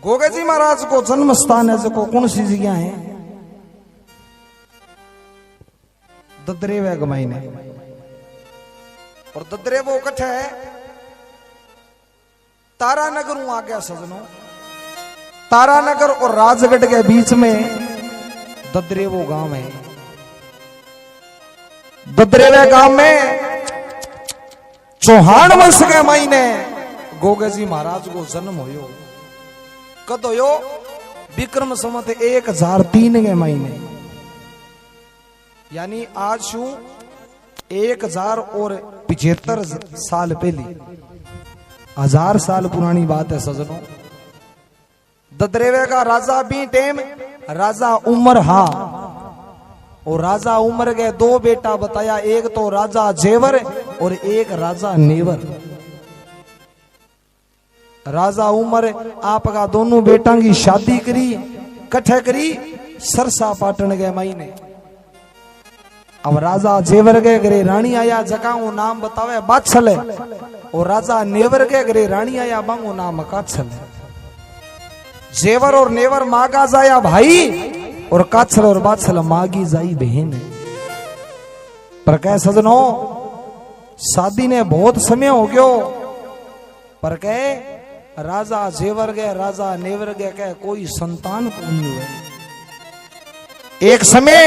गोगे जी महाराज को जन्म स्थान है जो कौन सी जगह है? ददरेव गमाई ने। और ददरेव कठ है तारानगर आ गया सजनों। तारानगर और राजगढ़ के बीच में ददरेवो गांव है। ददरेवे गांव में चौहान वंश के महीने गोगे जी महाराज को जन्म होयो। कद होयो? विक्रम संवत 1003 के महीने, यानी आज शू 1075 साल पहले, 1000 साल पुरानी बात है सजनों। ददरेवे का राजा भी टेम राजा उमर हा। और राजा उमर के दो बेटा बताया, एक तो राजा जेवर और एक राजा नेवर। राजा उमर आपका दोनों बेटा की शादी करी, कट्ठे करी सरसा पाटन के महीने। अब राजा जेवर के घरे रानी आया, जका वो नाम बतावे बादशाह। और राजा नेवर के घरे रानी आया, बांगो नाम काछल। जेवर और नेवर मागा जाया भाई, और काछल और बादशाह मागी जाई बहन। पर कह सजनों, शादी ने बहुत समय हो गयो, पर कह राजा जेवर गए राजा नेवर गए कह कोई संतान को नहीं हुए। एक समय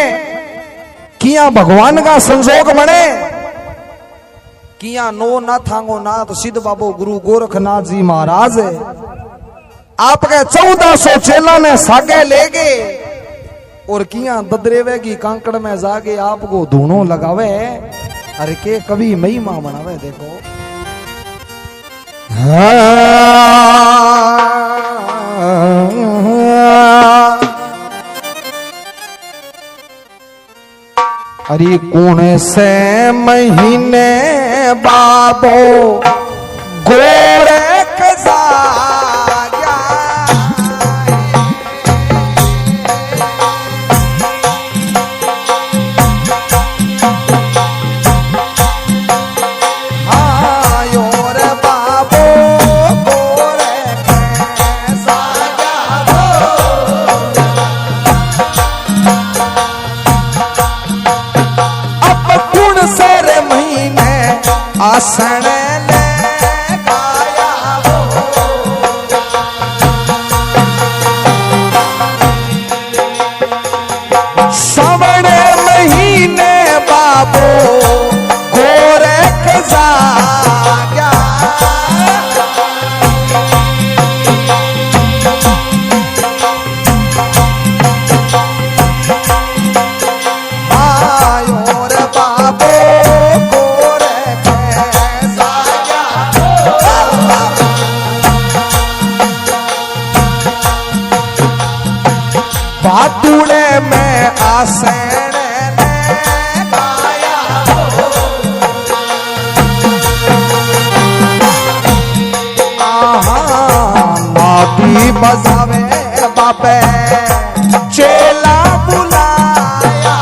किया भगवान का संजोग बने, किया नो ना थांगो नाथ सिद्ध बाबू गुरु गोरखनाथ जी महाराज आपके 1400 चेला ने सागे ले गए। और किया ददरेवे की कांकड़ में जाके आपको धूणों लगावे। अरे के कभी महिमा बनावे। देखो अरे कौन से महीने बाबो गोरख जाग्या। हाँ योर बाबो गोरख जाग्या। अब कौन से महीने आसन गोरख जाग्या। आयोर बाबो गोरख जाग्या। बातुड़े में आसन बजावे बापे चेला बुलाया।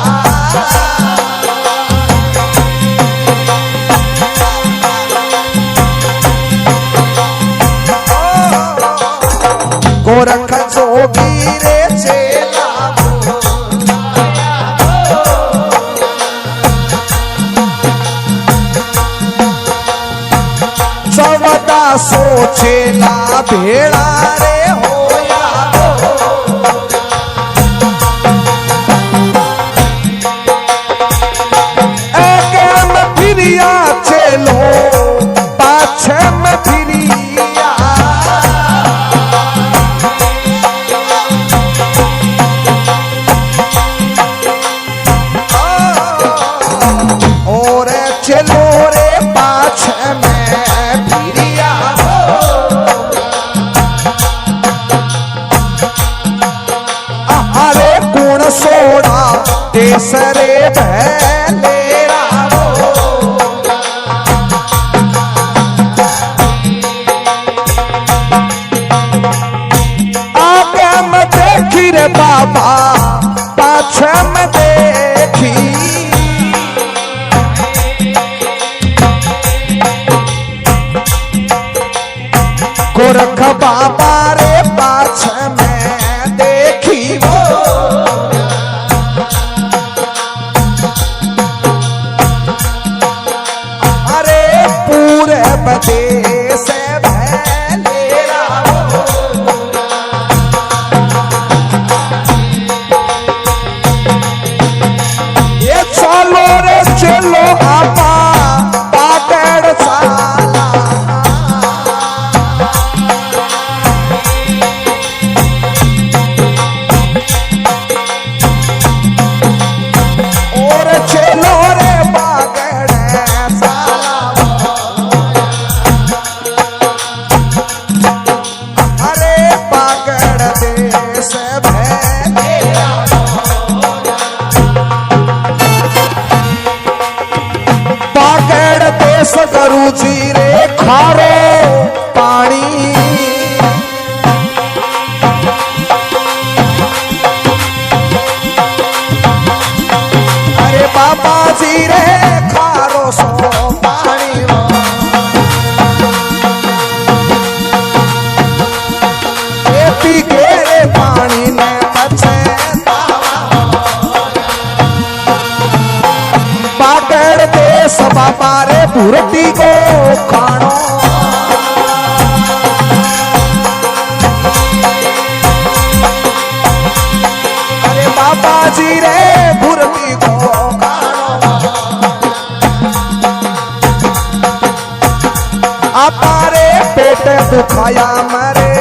गोरख जोगी रे चेला बुलाया। 1400 चेला भेड़ा रे चलो पाछे में फिरिया। और चलो रे पाछे में फिरिया। अरे कौन सोड़ा देश रे भैलेरा। रे बाबा पाछे में देखी। गोरख बाबा रे पाछे जी रे भुरती को अपारे पेट दुखाया मरे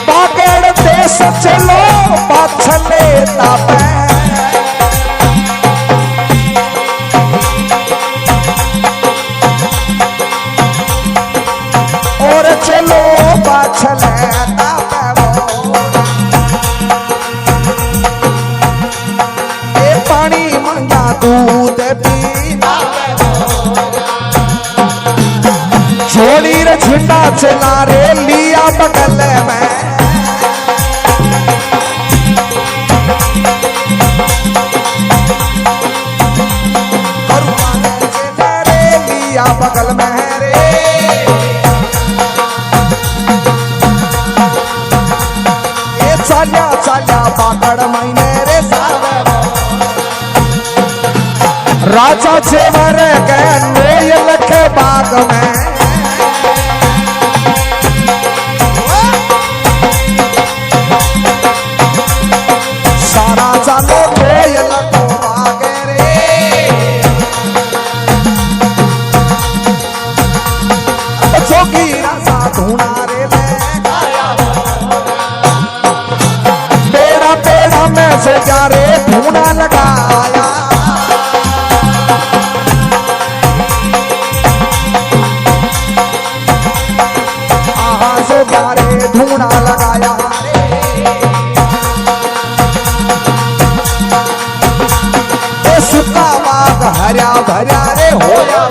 बागड़ देश चलो पाछले तापे और चलो पाछले तापे ए पानी मंगा दूध पीना छोड़ी रे झंडा चला रे लिया बगल में लिया बगल में रे ये चालिया चालिया बागड़ महीने रे सावे राजा जेवर गए नोयल के बाग में सारा चालो नोयल को बागे रे जोगी राजा ढूंढा रे पेड़ा पेड़ा में से जा रे ढूंढा लगाया ढूंढा लगाया रे सुखा बाग हरा भरा रे होया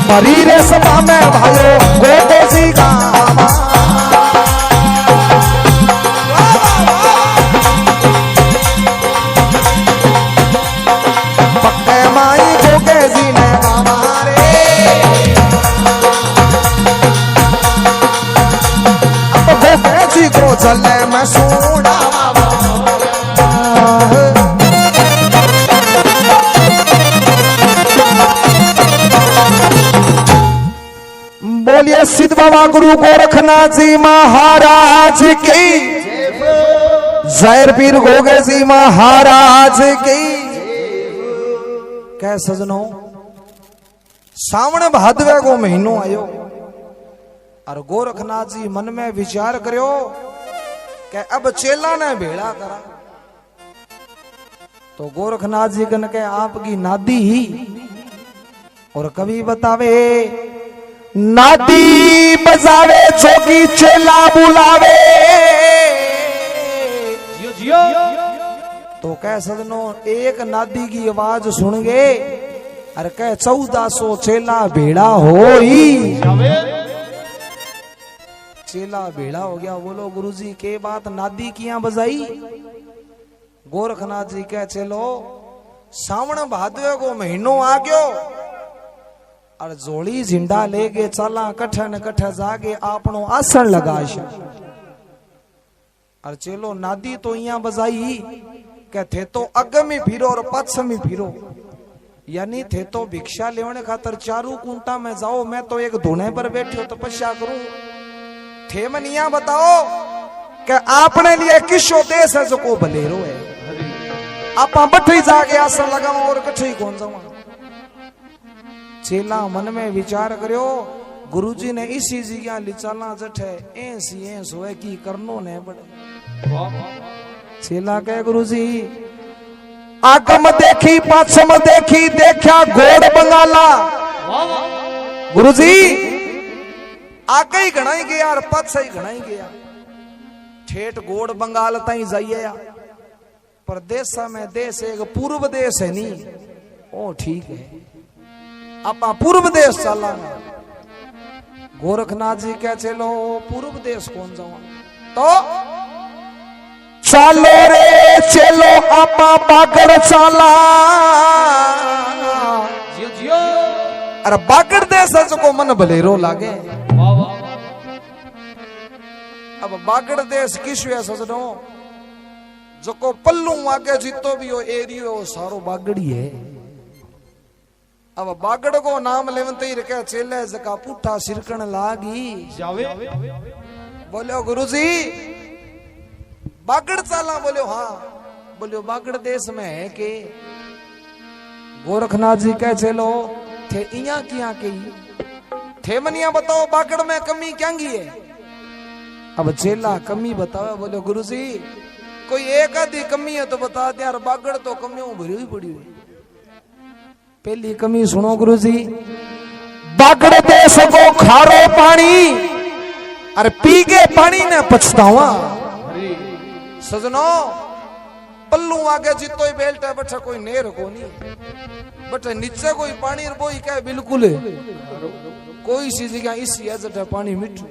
मरी रे सभा में भाइयों गोटे सी गामा पक्के माई गोटे सी ने गामा रे जी को चले मैं सोना बोलिए सिद्ध बाबा गुरु गोरखनाथ जी महाराज की जैर पीर गोगे जी महाराज की। कह सजनों सावण भादवे को महीनो आयो और गोरखनाथ जी मन में विचार करो कि अब चेला ने भेड़ा करा तो गोरखनाथ जी कन के आपकी नादी ही और कवि बतावे नादी बजावे जोगी चेला बुलावे जियो जियो तो कह सजनो एक नादी की आवाज सुन गए और कह 1400 चेला भेड़ा हो ही चेला भेड़ा हो गया। बोलो गुरुजी के बात नादी किया बजाई। गोरखनाथ जी कह चलो सावण भादवे को महीनो आ गयो और जोड़ी झिंडा लेके चला कट्ठे न कट्ठे जाके आपनो आसन लगाश और चलो नादी तो यहाँ बजाई कह थे तो अग में फिरो और पछ में फिरो यानी थे तो भिक्षा लेने खातर चारू कुंटा में जाओ मैं तो एक धुने पर बैठो तपस्या करूं थे मन यहाँ बताओ कि आपने लिए किसो देश है जो को भलेरो है आप बठी जाके आसन लगाओ और कट्ठे कौन जाओ। चेला मन में विचार करो गुरुजी ने इसी जगह लिचाला जठे ऐसी ऐस होए की करनो ने बड़े चेला कहे गुरुजी आगम देखी पाछम देखी देखा घोड़ बंगाला गुरुजी आगे ही घणाई गया और पछ ही घणाई गया ठेठ घोड़ बंगाल ताई जाइए पर देश में देश एक पूर्व देश है नी ओ ठीक है आप पूर्व देश चला गोरखनाथ जी क्या चलो पूर्व देश कौन जाओ तो चलो रे चलो आपा बागड़ चाला जियो जियो अरे बागड़ देश को मन भलेरो लागे अब बागड़ देश किस सजनो जो को पल्लू आगे जितो भी हो एरियो हो सारो बागड़ी है। अब बागड़ को नाम लेवनते ही रखे चेले जका पुठा सिरकण लागी जावे बोलो गुरुजी बागड़ चाला, बोलो हाँ, बोलो बागड़ देश में है के? गोरखनाथ जी कह चलो थे इया किया की थे मनिया बताओ बागड़ में कमी क्या है? अब चेला कमी बताओ, बोलो गुरुजी कोई एक आधी कमी है तो बता दे यार, बागड़ तो कमियों भरी हुई पड़ी हुई। पहली कमी सुनो गुरुजी, बागड़ देश को खारो पानी अरे पी के पानी ने पछतावा। सजनो पल्लू आगे जितो ही बेल्ट है बच्चा कोई नेर को नहीं, बच्चा नीचे कोई पानी बोई क्या बिल्कुल कोई सी जगह इसी है जटा पानी मिठू।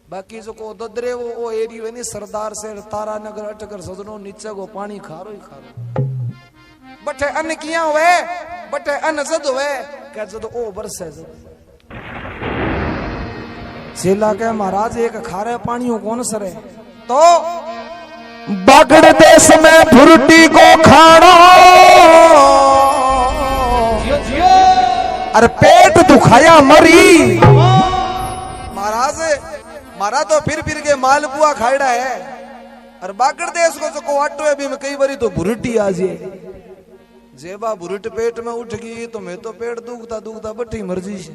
बाकी जो को ददरे वो एरियो है नहीं, सरदार से तारा नगर अटकर सजनो नीचे को पानी खारो ही खारो। बटे अन्न किया हुए बटे अन्न जद हुए क्या जद ओ बरसे जद। चेला के महाराज एक खारे पानियों कौन सरे? तो बागड़ देश में भुरटी को खाना अरे पेट दुखाया मरी। महाराज मारा तो फिर के मालपुआ खाड़ा है, और बागड़ देश को जो आटो है भी में कई बारी तो भुरटी आ जाए। जेबा भुरट पेट में उठ गई तो मैं तो पेट दुखता दुखता बटी मर्जी से।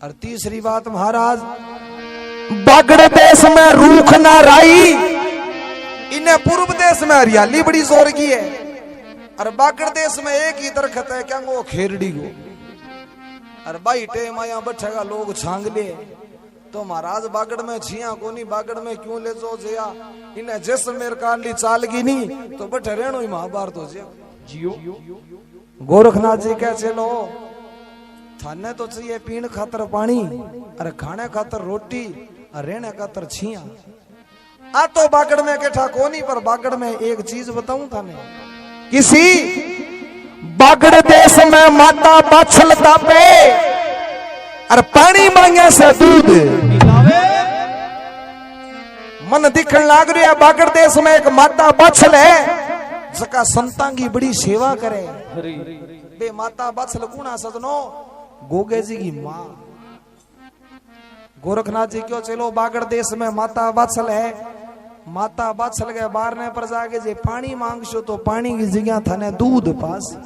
और तीसरी बात महाराज, बागड़ देश में रूख ना राई, इन्हें पूर्व देश में हरियाली बड़ी जोर की है, और बागड़ देश में एक ही दरखत है क्या वो खेरड़ी को। और भाई टेम आया बैठेगा लोग छांग ले, तो महाराज बागड़ में छिया को नहीं, बागड़ में क्यों ले जो जया, इन्हें जैसलमेर काली चाल की नहीं तो बैठे रेणु ही महाभारत हो जियो। गोरखनाथ जी कह चलो थाने तो चाहिए पीने खातर पानी, अरे खाने खातर रोटी, और रहने खातर छिया। आ तो बागड़ में कैठा कोनी, पर बागड़ में एक चीज बताऊं थाने, किसी बागड़ देश में माता बाछलता पे और पानी मांगे से दूध मन दिखन लाग रही है। बागड़ देश में एक माता बाछल है जका संतां की बड़ी सेवा करे। बे माता बाछल गुणा सजनो गोगे जी की मां। गोरखनाथ जी क्यों चलो बागड़ देश में माता बाछल है, माता बाछल के बारने पर जाके जे पानी मांगशो तो पानी की जगह थाने दूध पास।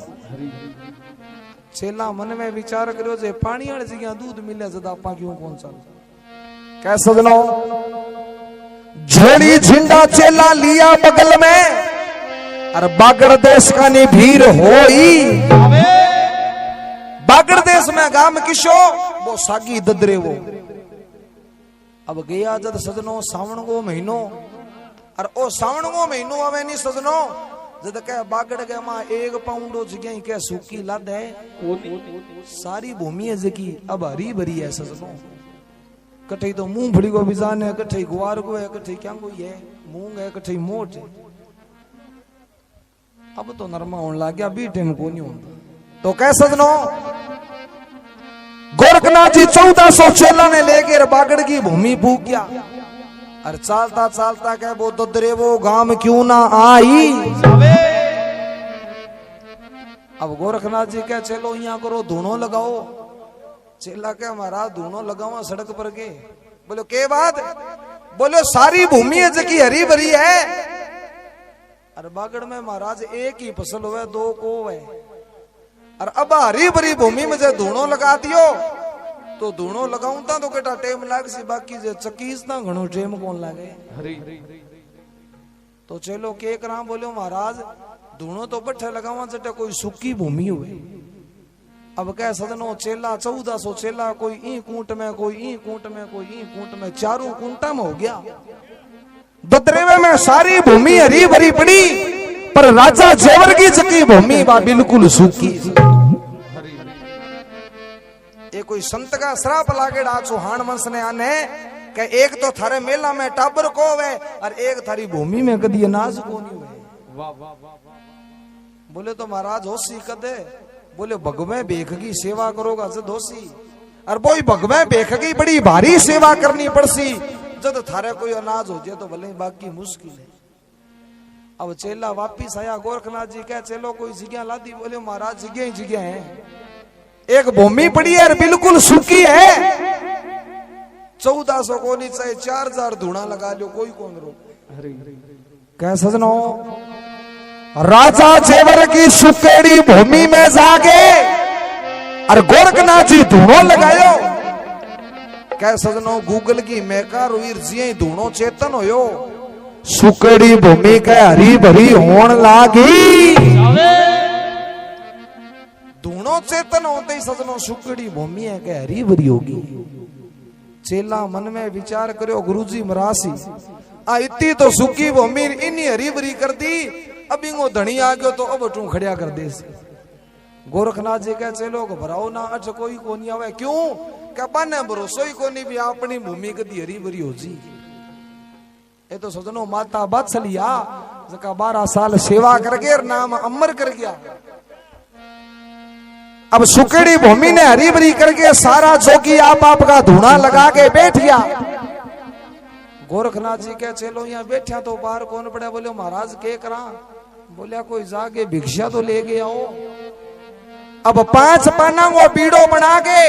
चेला मन में विचार करो जे पानी वाली जगह दूध मिले जदा आपा क्यों कौन सा कह सजनो। झोड़ी झिंडा चेला लिया बगल में, और बागड़ देश का नी भीड़ होई। बागड़ देश में गाम किशो वो सागी ददरे वो। अब गया जद सजनो सावन को महीनो, और ओ सावन को महीनो आवे नहीं सजनो जद कह बागड़ के मां एक पाउंडो जगह के सूखी लद है, सारी भूमि है जकी अब हरी भरी है सजनो। कठई तो मूंगफली को बिजान है, कठई गुआर को है, कठई क्या कोई है मूंग है, कठई मोट है। अब तो नरमा होने लग गया, बीटे में को नहीं होता। तो कह सजनो गोरखनाथ जी 1400 चेला ने लेकर बागड़ की भूमि फूक गया, और चालता चालता कह वो ददरे वो गांव क्यों ना आई। अब गोरखनाथ जी कह चलो यहाँ करो दोनों लगाओ। चेला कह महाराज दोनों लगाओ सड़क पर के। बोलो के बात? बोलो सारी भूमि है जकी हरी भरी है, और बागड़ में महाराज एक ही फसल हुए दो को है, और अब हरी भरी भूमि में जो दोनों लगा दियो तो दोनों लगाऊंता तो केटा टेम लाग सी, बाकी जे चकीस ना घणो टेम कौन लागे। तो चलो के करा बोलो महाराज दोनों तो बट्ठे लगावा जटे कोई सूखी भूमि हुए। अब कह सदनो चेला 1400 चेला, कोई ई कूट में कोई ई कूट में कोई ई कूट में, चारों कूंटा में हो गया। ददरेवे में सारी भूमि हरी भरी पड़ी, पर राजा जेवर की जकी भूमि बा बिल्कुल सूखी। ये कोई संत का श्राप लागेड़ा चौहान वंश ने आने कि एक तो थारे मेला में टाबर को वे, और एक थारी भूमि में कदी अनाज को नहीं हुए। बोले तो महाराज होशी कदे? बोले भगवे बेख की सेवा करोगा जद होशी, और वो भगवे बेख की बड़ी भारी सेवा करनी पड़सी जद थारे कोई अनाज हो जाए तो भले, बाकी मुश्किल है। अब चेला वापिस आया, गोरखनाथ जी कह चलो कोई जगह ला दी। बोले महाराज जगह ही जगह है, एक भूमि पड़ी है बिल्कुल सूखी है, 1400 को नहीं चाहे 4000 धूणा लगा लो कोई कौन रो। कह सजनो राजा जेवर की सुकेड़ी भूमि में जागे और गोरखनाथ जी धूणो लगायो। कह सजनो गूगल की मैकार वीर जी धूणो चेतन होयो। सुकेड़ी भूमि के हरी भरी होन लागी। धूणो चेतन होते ही सजनो सुकेड़ी भूमि है के हरी भरी होगी। चेला मन में विचार करो गुरुजी मरासी आ इतनी तो सुखी भूमि इन्नी हरी भरी कर दी। अब इंगो धनी आ गयो तो अब तू खड़िया कर दे। गोरखनाथ जी कह चलो घबराओ ना अच कोई को नहीं आवे। क्यों क्या बने भरोसो ही को नहीं भी अपनी भूमि कदी हरी भरी हो जी। ये तो सजनो माता बात्सलिया जका 12 साल सेवा करके नाम अमर कर गया। अब सुकेड़ी भूमि ने हरी भरी करके सारा जोगी आप का धूणा लगा के बैठ गया। गोरखनाथ जी कह चलो यहाँ बैठा तो बाहर कौन पड़ा। बोले महाराज के करा। बोलिया कोई जाके भिक्षा तो ले गया हो। अब 5 पाना वो बीड़ो बना के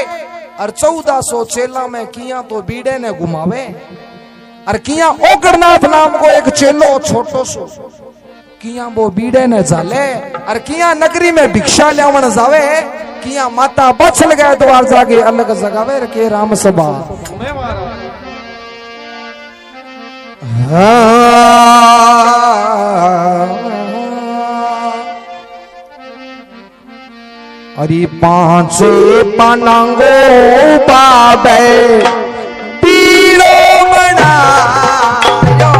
और 1400 चेला में किया तो बीड़े ने घुमावे और किया ओगरनाथ नाम को एक चेलो छोटो सो किया वो बीड़े ने जाले और किया नगरी में भिक्षा लेवन जावे। किया माता बचल गए द्वार जाके अलग जगावे के राम सभा। अरे 5 पानांगो बाबे पीड़ो बनायो।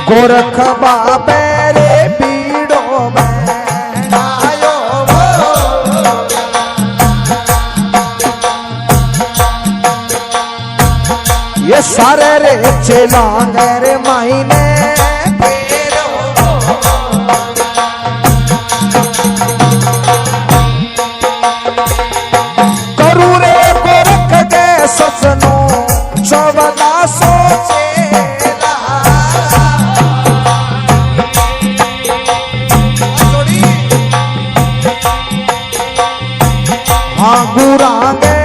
गोरख बाबे रे पीड़ो बनायो। ये सारे रे चेलांगे रे मायने करू रे गोरख के सजनो 1400 चेला। हाँ गुरांगे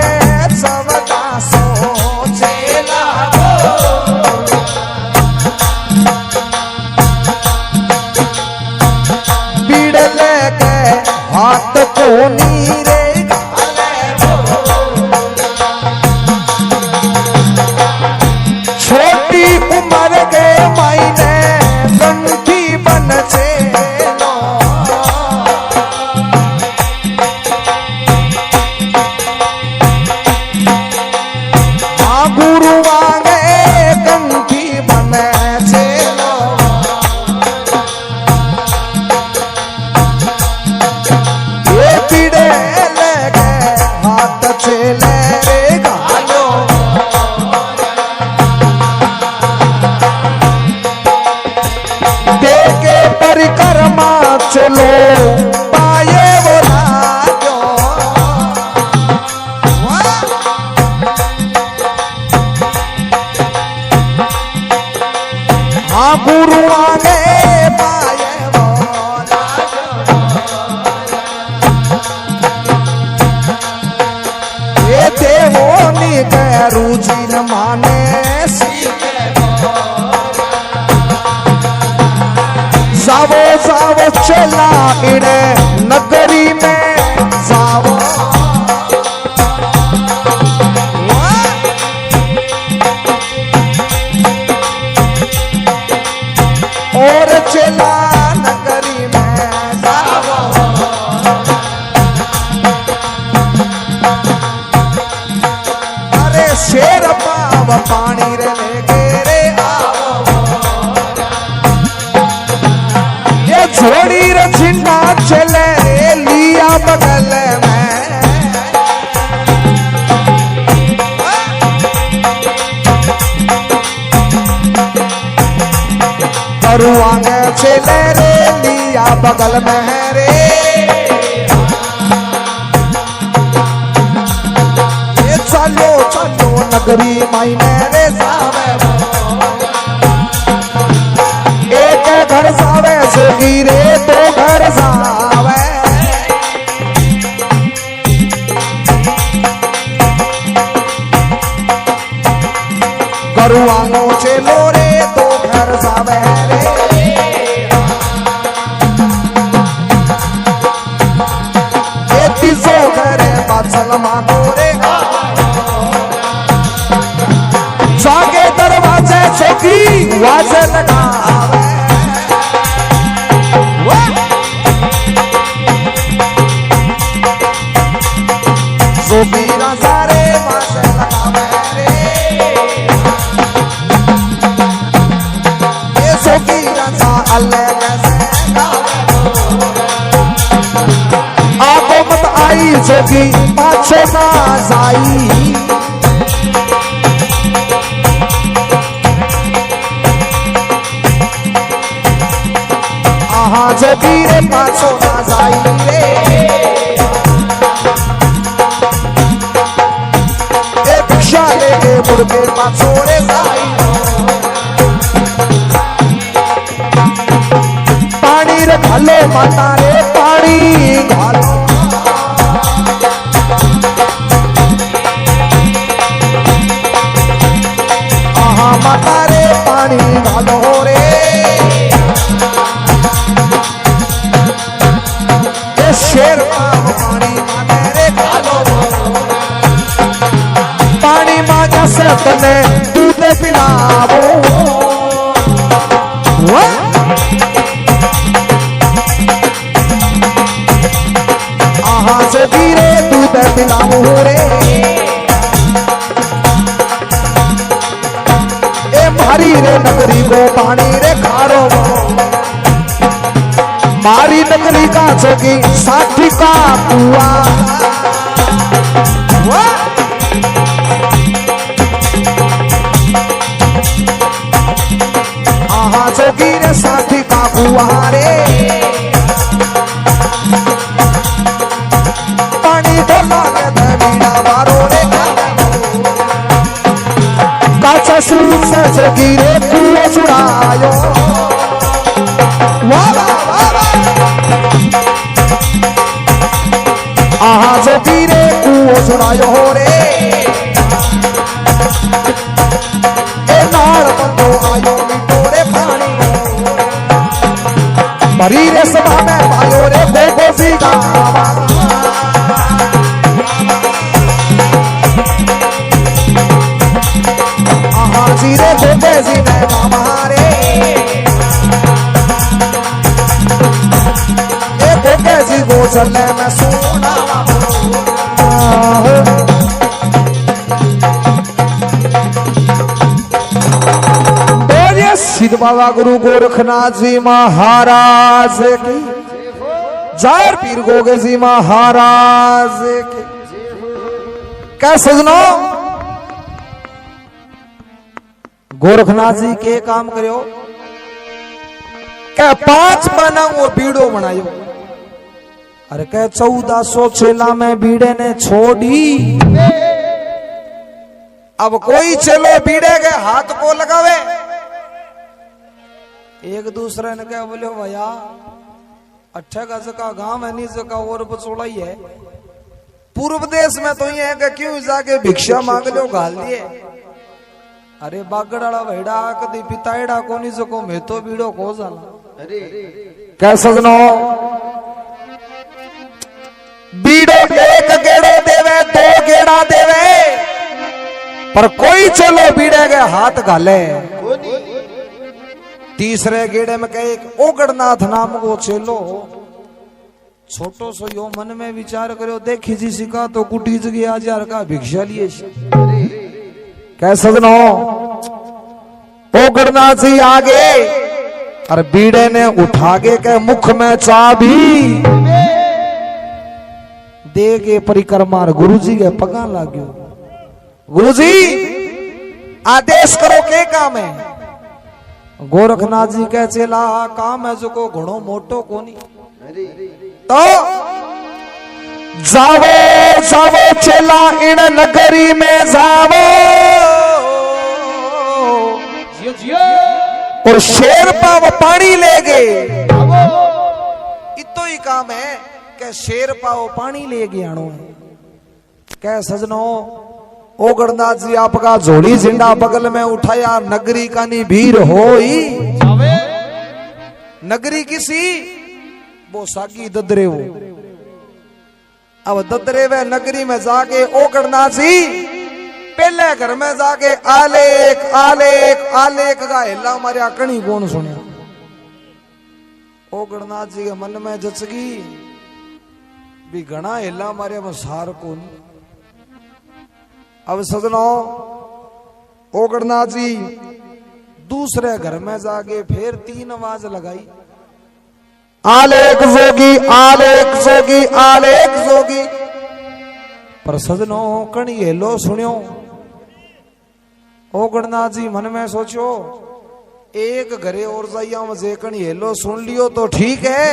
1400 चेला। बीड़ लेके हाथ को नीरे छोटी उम्र के मायने गंठी बन चेलो। हाँ गुरु वांगे गंठी बन चेलो। ये पीड़े लगे हाथ चेले रे गालो। देके परिक्रमा चलो पाए वो राजो। हाँ गुरु आगे पाए वो राजो। ये देवोनी के रुचि न माने जावो जावो चला इड़े नगरी में जावो। और चला नगरी में जावो। अरे शेर पाव पानी रे लेके रे आओ। ये झोड़ी रचिंदा चले रे लिया बगल में। करुआंगे चले रे लिया बगल में रे। ये चलो चलो नगरी मायने रे जावे। एक चेलो रे तो घर जावे रे ये तीसो घर बाचल मानो रे जागे दरवाजे चौकी वाजे लगावे जोगीरा सारे वाजे लगावे रे ये जोगीरा सा अलग से आगो मत आई जोगी पाछे ना जाई जोगी रे पाछो ना जाई रे ए भिक्षा लेके मुड़के पाछो रे जाई पानी रे घालो माता रे पानी घालो आहा माता रे पानी घालो रे शेर पानी माने रे घालो पानी मांगा से तने दूध पिलावो आहा से धीरे दूध पिलावो रे ए मारी रे नगरी को पानी रे खारो मारी नगरी का जोगी साथी का कुआ आहा जोगी रे साथी का कुआ रे पानी ढोला के दमीना मारो रे काचा सूट से जोगी रे कुआ छुड़ायो आहा जोगी रे कुओ सुनायो रे ए नाल बंदो आयो मिटो रे पानी मरी रे सभा में पायो रे देखो सी गावा आहा जी रे देखो सी में गावा रे कैसी गोचले में सोना बोलिए सिद्ध बाबा गुरु गोरखनाथ जी महाराज की जय पीर गोगे जी महाराज की क्या सजनो गोरखनाथ जी के काम करो क्या 5 मना वो बीड़ो बनायो अरे कह 1400 चेला में बीड़े ने छोड़ी अब कोई चेलो बीड़े के हाथ को लगावे एक दूसरे ने क्या बोले भैया 8 गज का गांव है नीचे का और बचोड़ा ही है पूर्व देश में तो ये है कि क्यों जाके भिक्षा मांग लो गाल दिए अरे बागड़ाड़ा भेड़ा कदी पिताड़ा को नहीं सको मैं तो बीड़ो को जाला क्या सजनो बीड़ो एक गेड़ो देवे 2 गेड़ा देवे पर कोई चलो बीड़े के हाथ घाले तीसरे गेड़े में कहे ओगड़नाथ नाम को चेलो छोटो सो यो मन में विचार करो देखी जी सिका तो कुटी जगह 1000 का भिक्षा लिए क्या सजनो ओगड़नाथ जी आगे और बीड़े ने उठा के मुख में चाबी दे के परिक्रमा गुरुजी के पगा लाग्यो गुरुजी आदेश करो के काम है गोरखनाथ जी के चेला काम है जो को घणो मोटो कोनी तो जावो जावो चेला इन नगरी में जावो और शेर पाव पानी ले गए इतो ही काम है कि शेर पाव पानी ले गए आनो है कह सजनो ओ गणनाथ जी आपका झोली झंडा बगल में उठाया, नगरी का नी भीड़ होई। नगरी किसी वो सागी ददरे वो। अब ददरे वे नगरी में जाके ओ गणनाथ जी पहले घर में जाके आलेख आलेख आलेख का हिला मारिया, कणी कौन सुनिया। ओ गणनाथ जी के मन में जचगी भी घना हिला मारिया में सार को नहीं। अब सजनो ओ गणनाथ जी दूसरे घर में जाके फिर 3 आवाज लगाई, आलेख जोगी आलेख जोगी आलेख जोगी। पर सजनो कणी हेलो सुनियो। ओ गणनाथ जी मन में सोचो एक घरे और जाइया मुझे कणी हेलो सुन लियो तो ठीक है,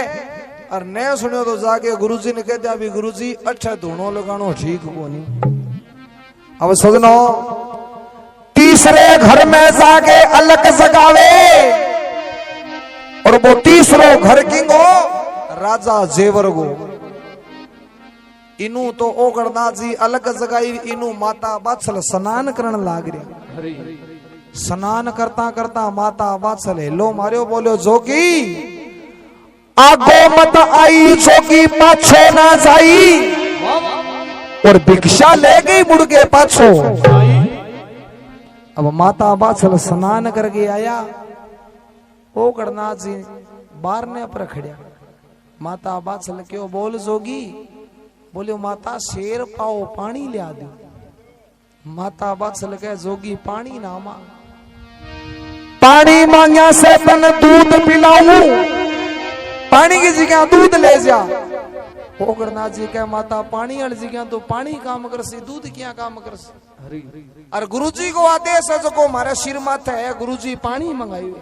और न सुनियो तो जाके गुरुजी ने कह दिया भी गुरुजी अच्छा धुनो लगानो ठीक को नहीं। अब सजनो तीसरे घर में जाके अलग जगावे, और वो तीसरो घर किंगो राजा जेवर गो। इनू तो ओ गणनाथ जी अलग जगाई, इनू माता बाछल स्नान करन लाग रहा। स्नान करता करता माता बाछल हेलो मारियो, बोलो जोगी आगो मत आई जोगी पाछो ना जाई, और भिक्षा ले गई मुड़ के पाछो। अब माता बाछल स्नान करके आया, ओ गणनाथ जी बारने पर खड़िया। माता बाछल क्यों बोल जोगी, बोलियो माता शेर पाओ पानी लिया दो। माता बाछल कहे जोगी पानी ना मां, पानी मांगया से तन दूध पिलाऊं, पानी की जगह दूध ले जा। ओ गणनाथ जी कहे माता पानी वाली जगह तो पानी काम करसी, दूध क्या काम करसी। और गुरुजी को आदेश है जो मारे सिर माथे है गुरुजी पानी मंगाई।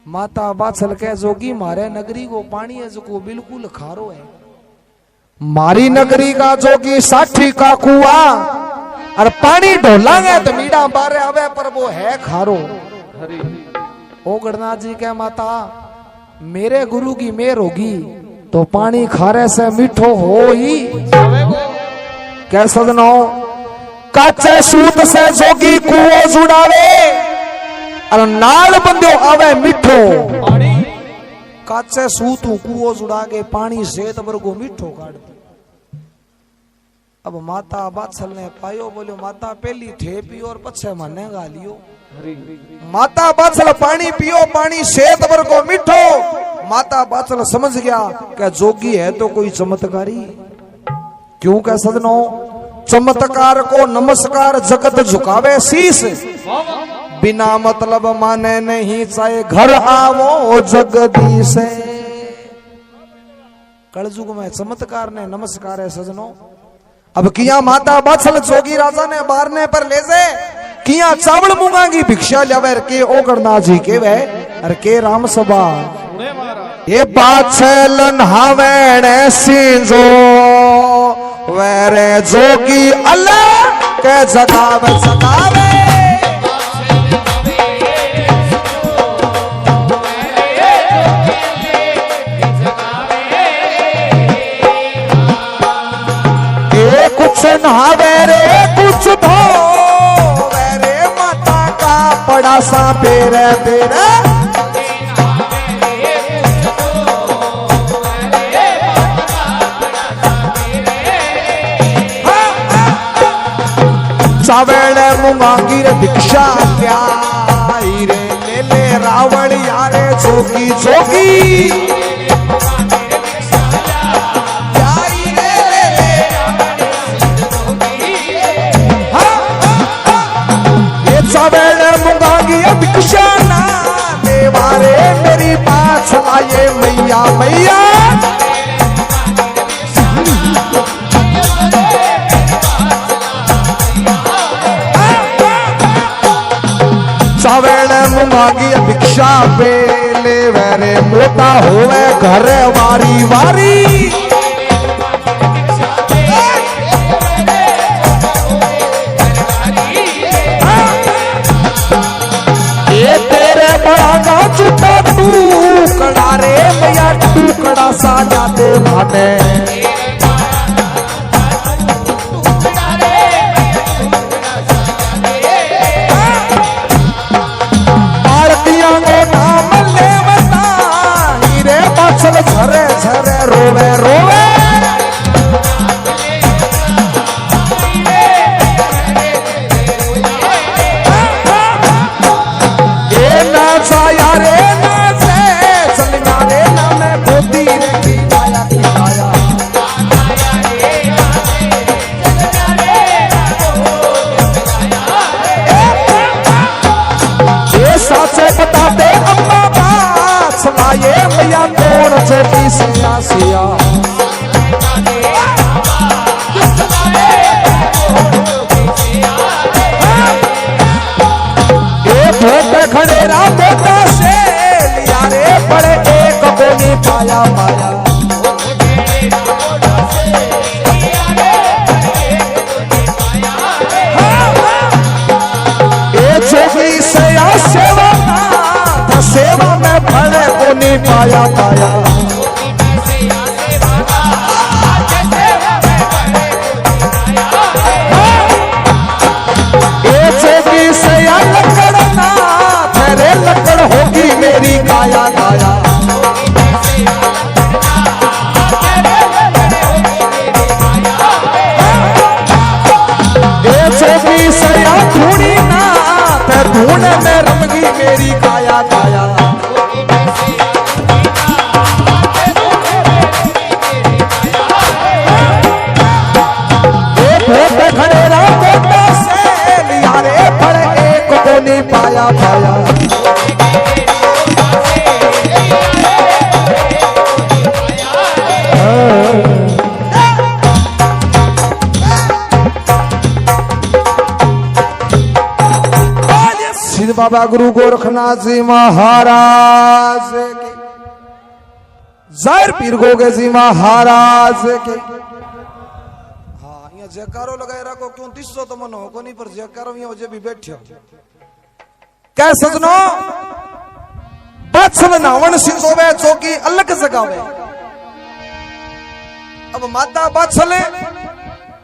माता बाछल कहे जोगी मारे नगरी को पानी है जो को बिल्कुल खारो है, मारी नगरी का जोगी 60 का कुआ, और पानी ढोलांगे तो मीठा बारे आवे पर वो है खारो। ओ गणनाथ जी कहे माता मेरे गुरु की मेहर होगी तो पानी खारे से मीठो हो ही। क्या सजनो काचे सूत से जोगी कुओ जुड़ावे, और नाल बंदो आवे मिठो। काचे सूत कुओ जुड़ा के पानी सेत वर्गो मिठो काट दी। अब माता बाछल ने पायो, बोलो माता पहली थे पियो और पछे मने गालियो। माता बाछल पानी पियो, पानी सेत वर्गो मिठो। माता बाछल समझ गया कि जोगी है तो कोई चमत्कारी। क्यों कह सजनो चमत्कार को नमस्कार जगत झुकावे शीश, बिना मतलब माने नहीं चाहे घर आवो जगदीश। कलयुग में चमत्कार ने नमस्कार है सजनो। अब किया माता बाछल जोगी राजा ने बारने पर ले से किया चावल मूंगा की भिक्षा लियावे के ओ गणनाथ जी के वे अरे के राम सभा ये बाछल नहावेण सिंजो वेरे जोगी अल्लाह के जगावे जगावे। नहावे रे कुछ धोवे रे माता का बड़ा सा बेरे बेरे। चावेड़े मुंगांगी रे भिक्षा ल्याई रे ले ले रावण यारे जोगी जोगी। भिक्षा ना देवारे मेरी पास आए मैया मैया। सवेड़ मुंगागी भिक्षा पे ले वेरे मोटा होवे घर वारी वारी। टुकड़ा रे भैया टुकड़ा सा जाते भाटे। यारे ना से चल यारे ना मैं गोदी रे की माया की माया ये साचे बताते अम्मा बात सुनाए मैया कौन से सिया सिया खड़ेरा बेटा से लिया रे बड़े एक को नहीं पाया पाया छोकरी से या सेवा था सेवा में बड़े को नहीं पाया पाया छोकरी से या लकड़ना तेरे लकड़ होगी मेरी काया काया ये छोकरी से या ढूंढी ना ते ढूंढे में रमगी मेरी काया काया खड़े रहो से लिया रे बड़े एक को नहीं पाया पाया सिद्ध बाबा गुरु गोरखनाथ जी महाराज के जाहिर पीर गोगे जी महाराज के जयकारो लगाए रखो क्यों दिसो तो मनो को नहीं पर जयकारो यहाँ जे भी बैठो क्या सजनो बादशाह नावण सिंधोवे चौकी अलग जगावे अब माता बादशाह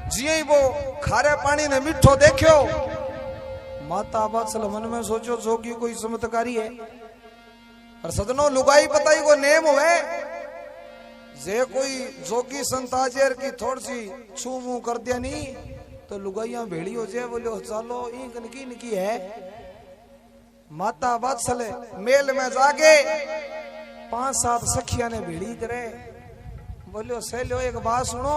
जी वो खारे पानी ने मीठो देखो माता बादशाह मन में सोचो चौकी कोई चमत्कारी है पर सजनो लुगाई पताई को नेम हुए जे कोई जोगी संताजेर की थोड़ी सी छू मुंह कर दिया नहीं तो लुगाइया भेड़ी हो जाए बोले चलो इनकी निकी है माता बादशाह मेल में जाके 5-7 सखिया ने भेड़ी करे बोलो सहेलो एक बात सुनो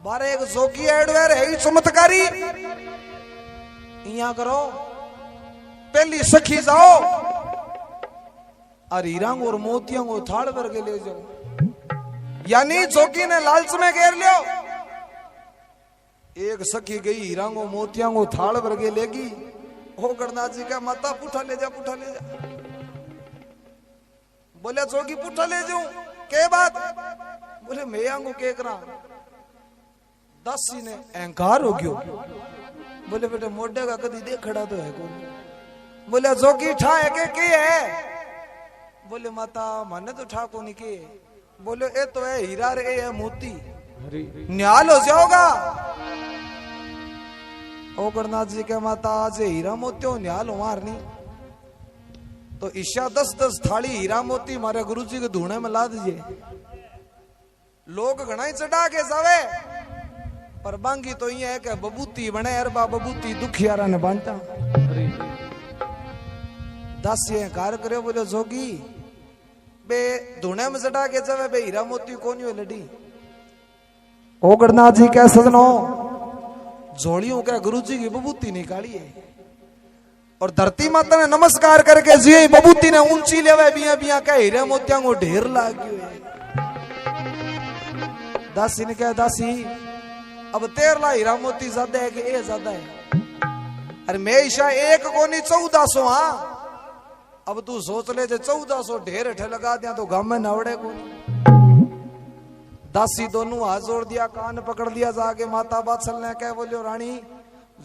बारे एक जोगी एडवेर है चमत्कारी इया करो पहली सखी जाओ और हीरांग और मोतियों को थाल भर के ले जाओ यानी जोगी ने लालच में घेर लियो एक सखी गई हीरांगो मोतियांगो थाल भर के लेगी हो गणनाथ जी का माता पुठा ले जा बोले जोगी पुठा ले जाऊं के बात बोले मैं आंगू के करा दासी ने अहंकार हो गयो बोले बेटे मोटे का कदी देख खड़ा तो है कौन बोले जोगी ठा है के है बोले माता माने तो ठा को नहीं के बोलो ए तो है हीरा रे है मोती न्याल हो जाओगा ओ गणनाथ जी के माता आज हीरा मोती हो न्याल मार नहीं तो ईशा 10-10 थाली हीरा मोती मारे गुरुजी के धूने में ला दीजिए लोग घना चढ़ा के जावे पर बांगी तो ये है कि बबूती बने अरबा बबूती दुखियारा ने बांटा दासी कार करे बोले जोगी बे धुने में चढ़ा के जावे बे हीरा मोती कौन हो लड़ी ओ गणनाथ जी कह सजनो झोलियों का गुरुजी की बबूती निकाली है और धरती माता ने नमस्कार करके जी बबूती ने ऊंची लेवे बिया बिया का हीरे मोतिया को ढेर लागियो है दासी ने कहा दासी अब 13 हीरा मोती ज्यादा है कि ए ज्यादा है अरे मैं ईशा एक को नहीं 1400 हाँ अब तू सोच ले जे 1400 ढेर हेठे लगा दिया तो गांव में नवड़े को दासी दोनों हाथ जोड़ दिया कान पकड़ दिया जाके माता बादशाह ने कह बोलियो रानी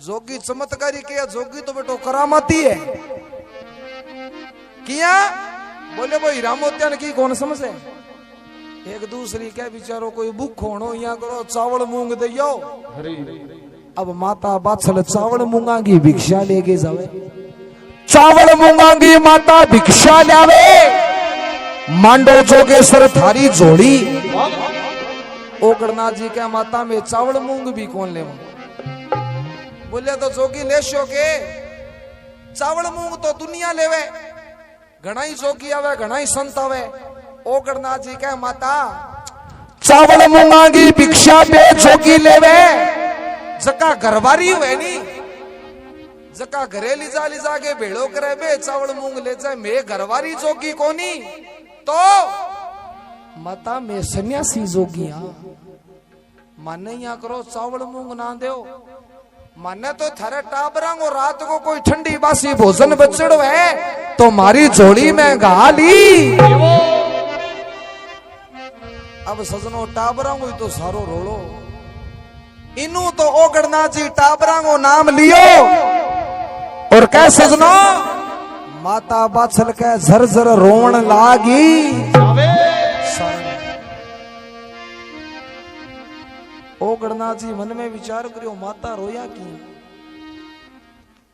जोगी चमत्कारी किया जोगी तो बेटो करामाती है किया बोले वो हीरा मोतिया की कौन समझे एक दूसरी क्या बिचारो कोई भूख होनो यहाँ करो चावल मूंग दियो अब माता बादशाह चावल मूंगा की भिक्षा लेके जावे चावल मूंगा की माता भिक्षा लावे मांडो जोगेश्वर थारी जोड़ी ओ गणनाथ जी क्या माता में चावल मूंग भी कौन ले बोले तो जोगी ले शो के चावल मूंग तो दुनिया लेवे घना ही जोगी आवे घना ही संत आवे। ओगड़नाथ जी कह माता चावल मूंगा की भिक्षा पे जोगी लेवे जका घरवारी हुए नी जका घरे लिजा के भेड़ो करे बे चावल मूंग ले जाए मैं घरवारी जोगी कोनी तो माता मैं सन्यासी जोगी हाँ माने यहाँ करो चावल मूंग ना दो माने तो थारे टाबरंग और रात को कोई ठंडी बासी भोजन बचड़ो है तो मारी झोली में गाली। अब सजनो टाबरंग तो सारो रोलो इनू तो ओगड़नाथ जी टाबरंगो नाम लियो और कह सजनो माता बाछल के झरझर रोवन लागी। ओगड़नाथ जी मन में विचार करियो माता रोया की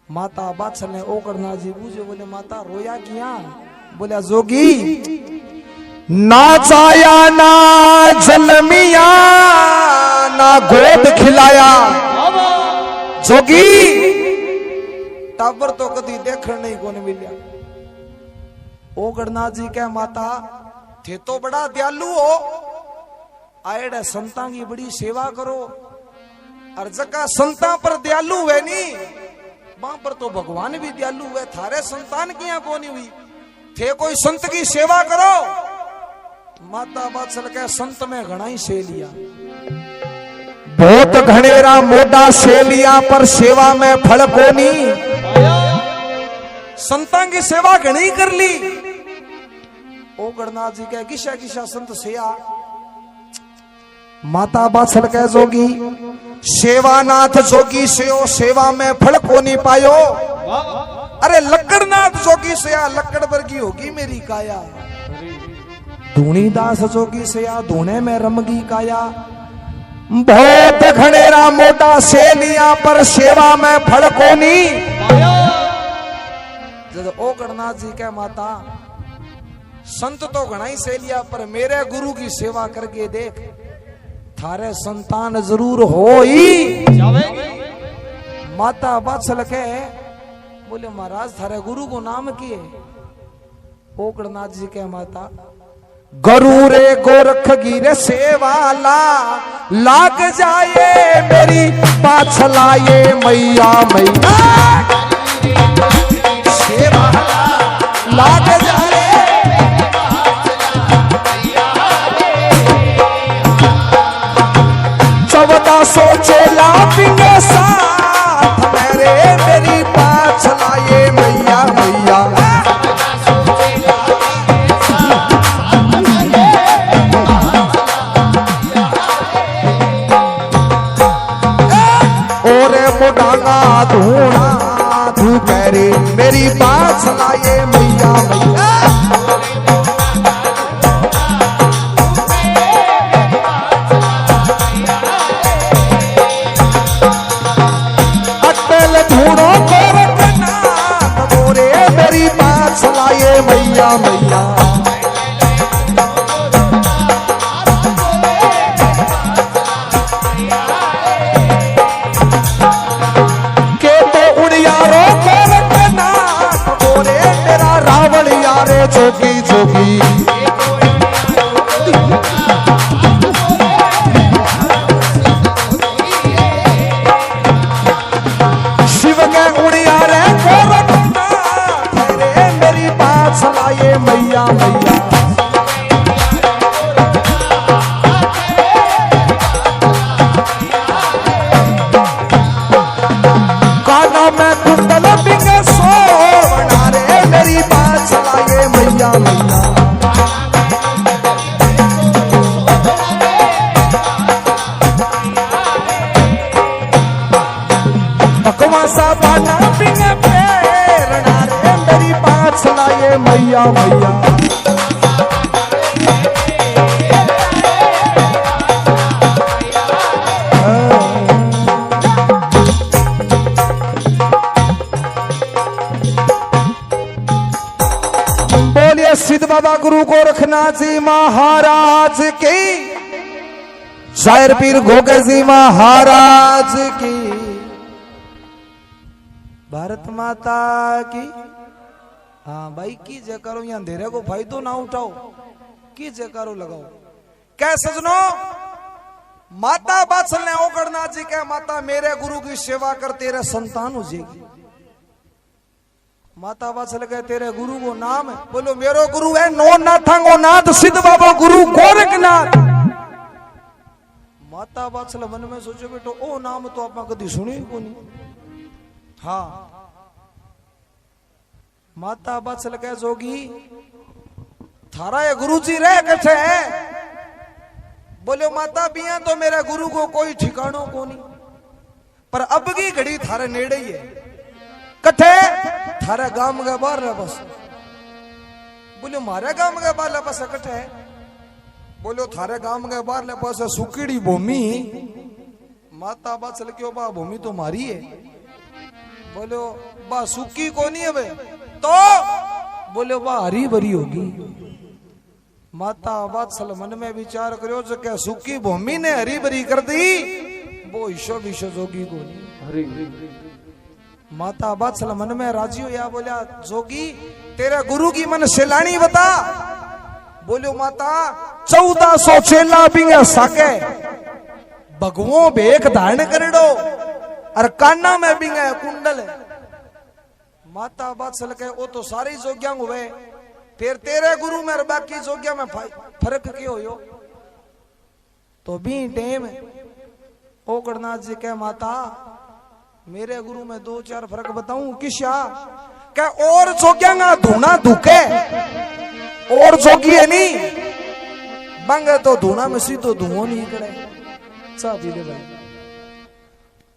माता बाछल ने ओगड़नाथ जी पूछे बोले माता रोया किया बोले जोगी ना चाया ना जन्मिया ना गोद खिलाया जोगी टाबर तो कदी देखने नहीं कोने मिलिया। ओगड़नाथ जी कह माता थे तो बड़ा दयालु हो आएड़ा संतां की बड़ी सेवा करो और जगह संतां पर दयालु हुए नी वहां पर तो भगवान भी दयालु हुए थारे संतान की यहाँ कोनी हुई थे कोई संत की सेवा करो। माता बाछल के संत में घना ही से लिया बहुत घनेरा मोटा से लिया पर सेवा में फल कोनी संतां की सेवा घनी कर ली। ओगड़नाथ जी के किसा किसा संत सेया माता बाछल के जोगी सेवानाथ जोगी से सेवा में फल को नहीं पायो अरे लक्कड़नाथ जोगी से लक्कड़ वर्गी होगी मेरी काया धूणीदास जोगी से धूणे में रमगी काया बहुत घनेरा मोटा से लिया पर सेवा में फल को नहीं। जब ओगड़नाथ जी के माता संत तो घना ही से लिया पर मेरे गुरु की सेवा करके देख थारे संतान जरूर हो ही। माता बाछल के बोले महाराज थारे गुरु को नाम किए ओगड़नाथ जी के माता गरुरे गोरख गिरे सेवाला लाग जाए मेरी बाछलाए मैया मैया सेवाला लाग जाए चौदह सोचे लापिंगे साथ मेरे मेरी बाछलाए मैया मैया मोटांगा धूना तू कह रे मेरी बात सुनाए मैया मैया अटल धूनों को रखना मोरे मेरी बात सुनाए मैया मैया जोगी जोगी शिव के उड़िया रे गोरखना तेरे मेरी बात सुनाए मैया मैया काना में कुंडल बिंगे सो बना रे मेरी बात सुनाए मैया मैया बकवासा बाना बिंगे प्रेरणा रे मेरी बात सुनाए मैया मैया सिद्ध बाबा गुरु गोरखनाथ जी महाराज की शायर पीर घोगे जी महाराज की भारत माता की हाँ भाई की जयकारो यहाँ अंधेरे को फायदो ना उठाओ, की जयकारो लगाओ। क्या सजनो, माता बात्सल ने ओकड़नाथ जी कह माता मेरे गुरु की सेवा कर तेरे संतान हो जाएगी। माता बात्सल कहे तेरे गुरु को नाम है, बोलो मेरो गुरु है नो नाथांगो नाथ सिद्ध बाबा गुरु गोरखनाथ। माता बात्सल मन में सोचो बेटो ओ नाम तो आप कभी सुनी ही को नहीं। हाँ माता बात्सल कहे जोगी थारा ये गुरु जी रहे कथे है, बोलो माता बिया तो मेरे गुरु को कोई ठिकानो को नहीं, पर अब की घड़ी थारे नेड़े ही है। कथे थारे गांव के बाहर है बस। बोलो मारे गांव के बाहर है बस कथे है, बोलो थारे गांव के बाहर है बस सुकीड़ी भूमि। माता बात्सल क्यों बा भूमि तो मारी है, बोलो बा सुकी को नहीं है बे, तो बोलो बा हरी भरी होगी। माता बात्सल मन में विचार करो जो क्या सुकी भूमि ने हरी भरी कर दी, वो ईशो विशो जोगी को नहीं। माता बात्सल मन में राजी हो या बोलिया जोगी तेरे गुरु की मन सेलानी बता। बोलो माता 1400 चेला बिंगे साके भगवों भेख धारण करेडो और काना में बिंगे कुंडल। माता बात्सल कहे ओ तो सारी जोग्या हुए, फिर तेरे गुरु में और बाकी जोग्या में फर्क क्यों हो? तो भी टेम ओकड़नाथ जी कहे माता मेरे गुरु में 2-4 फर्क बताऊं किशा कह और जोग्या ना धूना धुके और जोगी है नहीं बंगे तो धूना में सी तो धुओं नहीं करे चा पी ले भाई।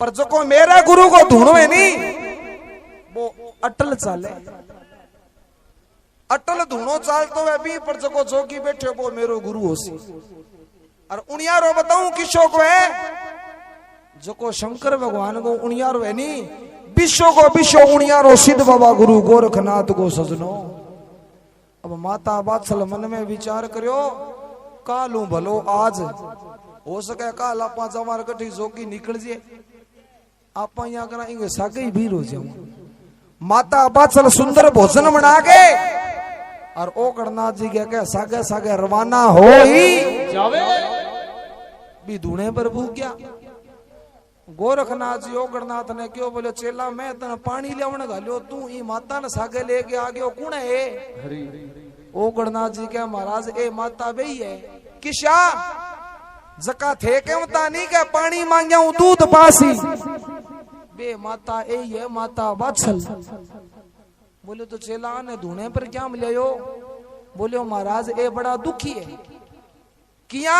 पर जो को मेरे गुरु को धूनो है नहीं वो अटल चाले, अटल धूनो चाल तो वह भी, पर जो को जोगी बैठे वो मेरो गुरु हो सी। और उनियारो बताऊं किशो को है जो को शंकर भगवान को उनियारो है नहीं, विश्व को विश्व उनियारो सिद्ध बाबा गुरु गोरखनाथ को सजनो। अब माता बात्सल मन में विचार करो कालू भलो आज हो सके काल आपा जमार कठी जोगी निकल जे आपा यहाँ करा इंगे सागे ही भीड़ हो जाऊं। माता बात्सल सुंदर भोजन बना के और ओकड़नाथ जी के सागे सागे रवाना हो ही जावे भी धूने पर भूख गया। गोरखनाथ जी ओकड़नाथ ने क्यों बोले चेला मैं तने पानी लेवन घालियो तू ई माता ने सागे लेके आ गयो कौन है? ओकड़नाथ जी के महाराज ए माता बई है किशा जका थे के मता नहीं के पानी मांगया हूं दूध पासी बे माता ए है माता बात्सल। बोले तो चेला ने धूने पर क्या मिले? बोले महाराज ए बड़ा दुखी है किया?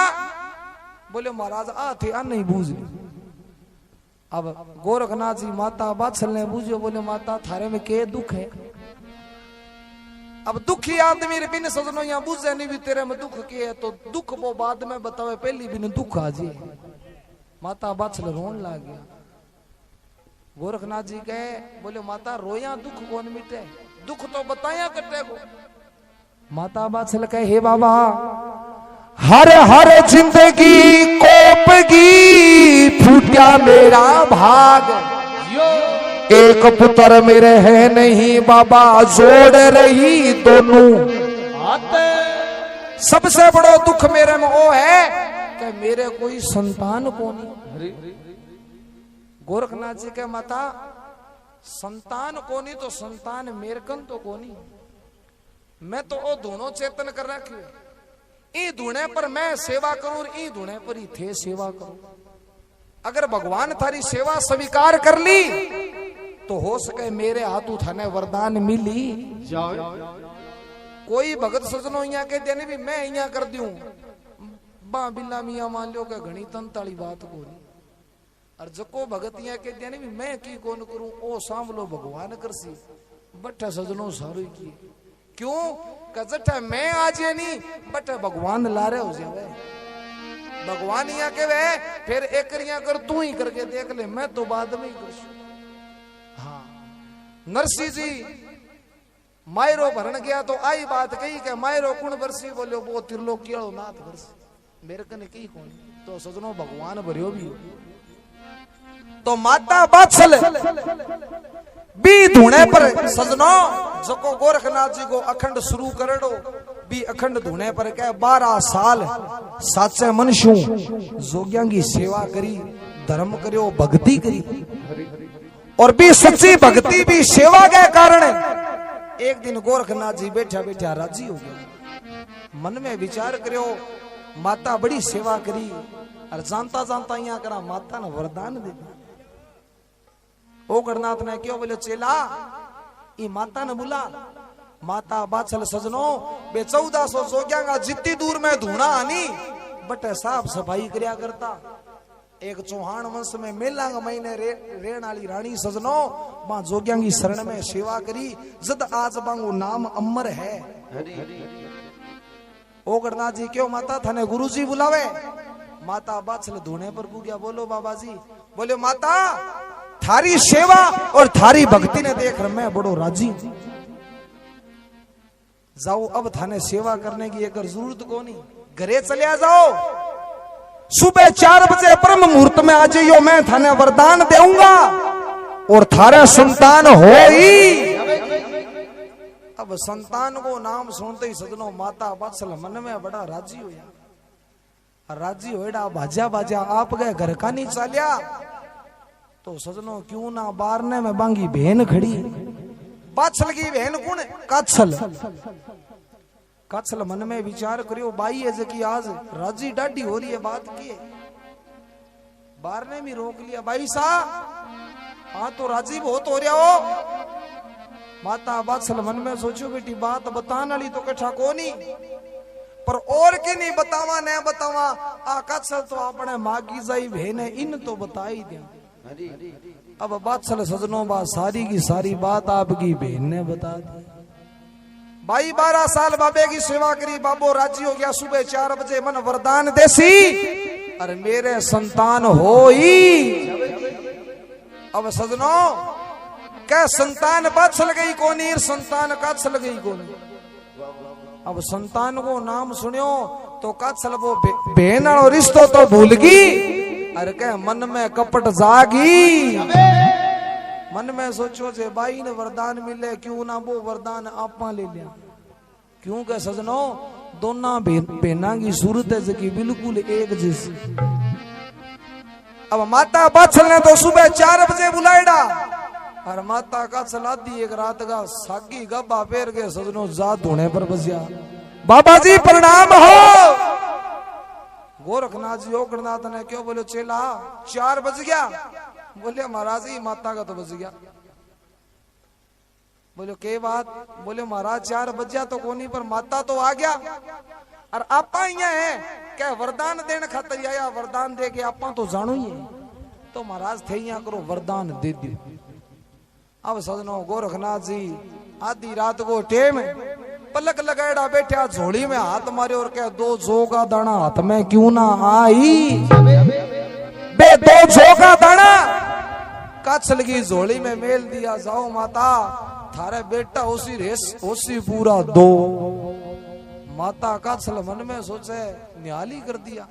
बोले महाराज आ थे आ नहीं बूझ। अब गोरखनाथ जी माता बात्सल ने बूझो, बोले माता थारे में के दुख है? अब दुखी आदमी रे बिन सजनो यहाँ बूझे नहीं भी तेरे में दुख के है, तो दुख वो बाद में बतावे पहली बिन दुख आ जी। माता बात्सल रोन लग गया। गोरखनाथ जी कहे बोले माता रोया दुख कौन मिटे, दुख तो बताया कटे को। माता बात्सल कहे हे बाबा हर हर जिंदगी कोपगी फूटा मेरा भाग, एक पुत्र मेरे है नहीं बाबा जोड़ रही दोनों। सबसे बड़ो दुख मेरे में वो है कि मेरे कोई संतान को नहीं। गोरखनाथ जी के माता संतान को नहीं तो संतान मेरकन तो को नहीं, मैं तो वो दोनों चेतन कर रखी ई धुने पर मैं सेवा करूं ई धुने पर ही थे सेवा करूं। अगर भगवान थारी सेवा स्वीकार कर ली तो हो सके मेरे हाथों थाने वरदान मिली जाओ। कोई भगत सजनो यहाँ के देने भी मैं यहाँ कर दूं बा बिल्ला मियाँ मान लो के घनी तंताली बात को नहीं। और जको भगत यहाँ के देने भी मैं की कौन करूं ओ सांभलो भगवान कर सी बट्ठा सजनो सारू की क्यों कजट मैं आज ये नहीं बट भगवान ला रहे हो जाए। भगवान यहाँ के वे फिर एक कर तू ही करके देख ले मैं तो बाद में ही कर। हाँ नरसिंह जी मायरो भरण गया तो आई बात कही कि मायरो कुण बरसी, बोलो वो त्रिलोकी नाथ बरसी मेरे कने कही कौन तो सजनो भगवान भरियो भी हो। तो माता बात्सल भी धुने पर सजनो जको गोरखनाथ जी को अखंड शुरू करेडो भी अखंड धुने पर कह 12 साल साचे मनुष्यों जोगियां की सेवा करी, धर्म करियो, भक्ति करी, और भी सच्ची भक्ति भी सेवा के कारण एक दिन गोरखनाथ जी बैठा बैठा राजी हो गया। मन में विचार करियो माता बड़ी सेवा करी और जानता जानता यहाँ करा माता ने वरदान दे दिया। ओ गणनाथ ने क्यों बोले चेला ई माता ने बुला। माता बाछल सजनो बे 1400 जोगिया का जितनी दूर में धूना आनी बटे साफ सफाई करया करता। एक चौहान वंश में मेलांग महीने रेण वाली रानी सजनो मां जोगिया की शरण में सेवा करी जद आज बांगो नाम अमर है। ओ गणनाथ जी क्यों माता थाने गुरुजी बुलावे। माता बाछल धूने पर गया। बोलो बाबा जी। बोले माता थारी सेवा और थारी भक्ति ने देख मैं बड़ो राजी हूं। जाओ अब थाने सेवा करने की एक जरूरत को नहीं, घरे चले जाओ। सुबह 4 बजे परम मुहूर्त में आ जाइयो, मैं थाने वरदान देऊंगा और थारे संतान हो ही। अब संतान को नाम सुनते ही सजनो माता बाछल मन में बड़ा राजी होया। राजी होएडा भाजा भाजा आप गए घर का नहीं चालिया तो सजनो क्यों ना बारने में बांगी बहन खड़ी। बाछल की बहन कौन? काछल। काछल मन में विचार करियो बाई है जकी आज राजी डाडी हो रही है बात की है। बारने में रोक लिया बाई सा हाँ तो राजी बहुत हो रहा हो। माता बाछल मन में सोचो बेटी बात बताने वाली तो कठा को नहीं पर और की नहीं बतावा न बतावा आ काछल तो अपने मागी जाई बहन है इन तो बता ही दिया। अब बाछल सजनों बात सारी की सारी बात आपकी बहन ने बता दी। भाई 12 साल बाबे की सेवा करी, बाबो राजी हो गया। सुबह 4 बजे मन वरदान देसी अरे मेरे संतान हो ही। अब सजनों क्या संतान बाछल गई कोनी संतान काछल गई कोनी। अब संतान को नाम सुनियो तो काछल वो बहन और रिश्तो तो भूल गई। अरे कह मन में कपट जागी। मन में सोचो जे बाई ने वरदान मिले क्यों ना वो वरदान आपा ले लिया। क्यों कह सजनो दोना बहना की सूरत है जकी बिल्कुल एक जैसी। अब माता बाछल ने तो सुबह 4 बजे बुलाएडा और माता का चला दी एक रात का सागी गब्बा पेर के सजनो जात होने पर बसिया। बाबा जी प्रणाम हो। गोरखनाथ जी ओकरनाथ ने क्यों बोले चेला 4 बज गया। बोले महाराज जी माता का तो बज गया। बोले के बात? बोले महाराज 4 बज गया तो कोनी पर माता तो आ गया और आपा यहाँ है क्या वरदान देने खातर आया। वरदान दे के आपा तो जानो ही है तो महाराज थे यहाँ करो वरदान दे दी। अब सजनो गोरखनाथ जी आधी रात को टेम पलक लगाएड़ा बैठा झोली में हाथ मारे और कह 2 जौ का दाना हाथ में क्यों ना आई। बे 2 जौ का दाना काछल की झोली में मेल दिया। जाओ माता थारे बेटा उसी रेस उसी पूरा 2। माता काछल मन में सोचे न्याली कर दिया।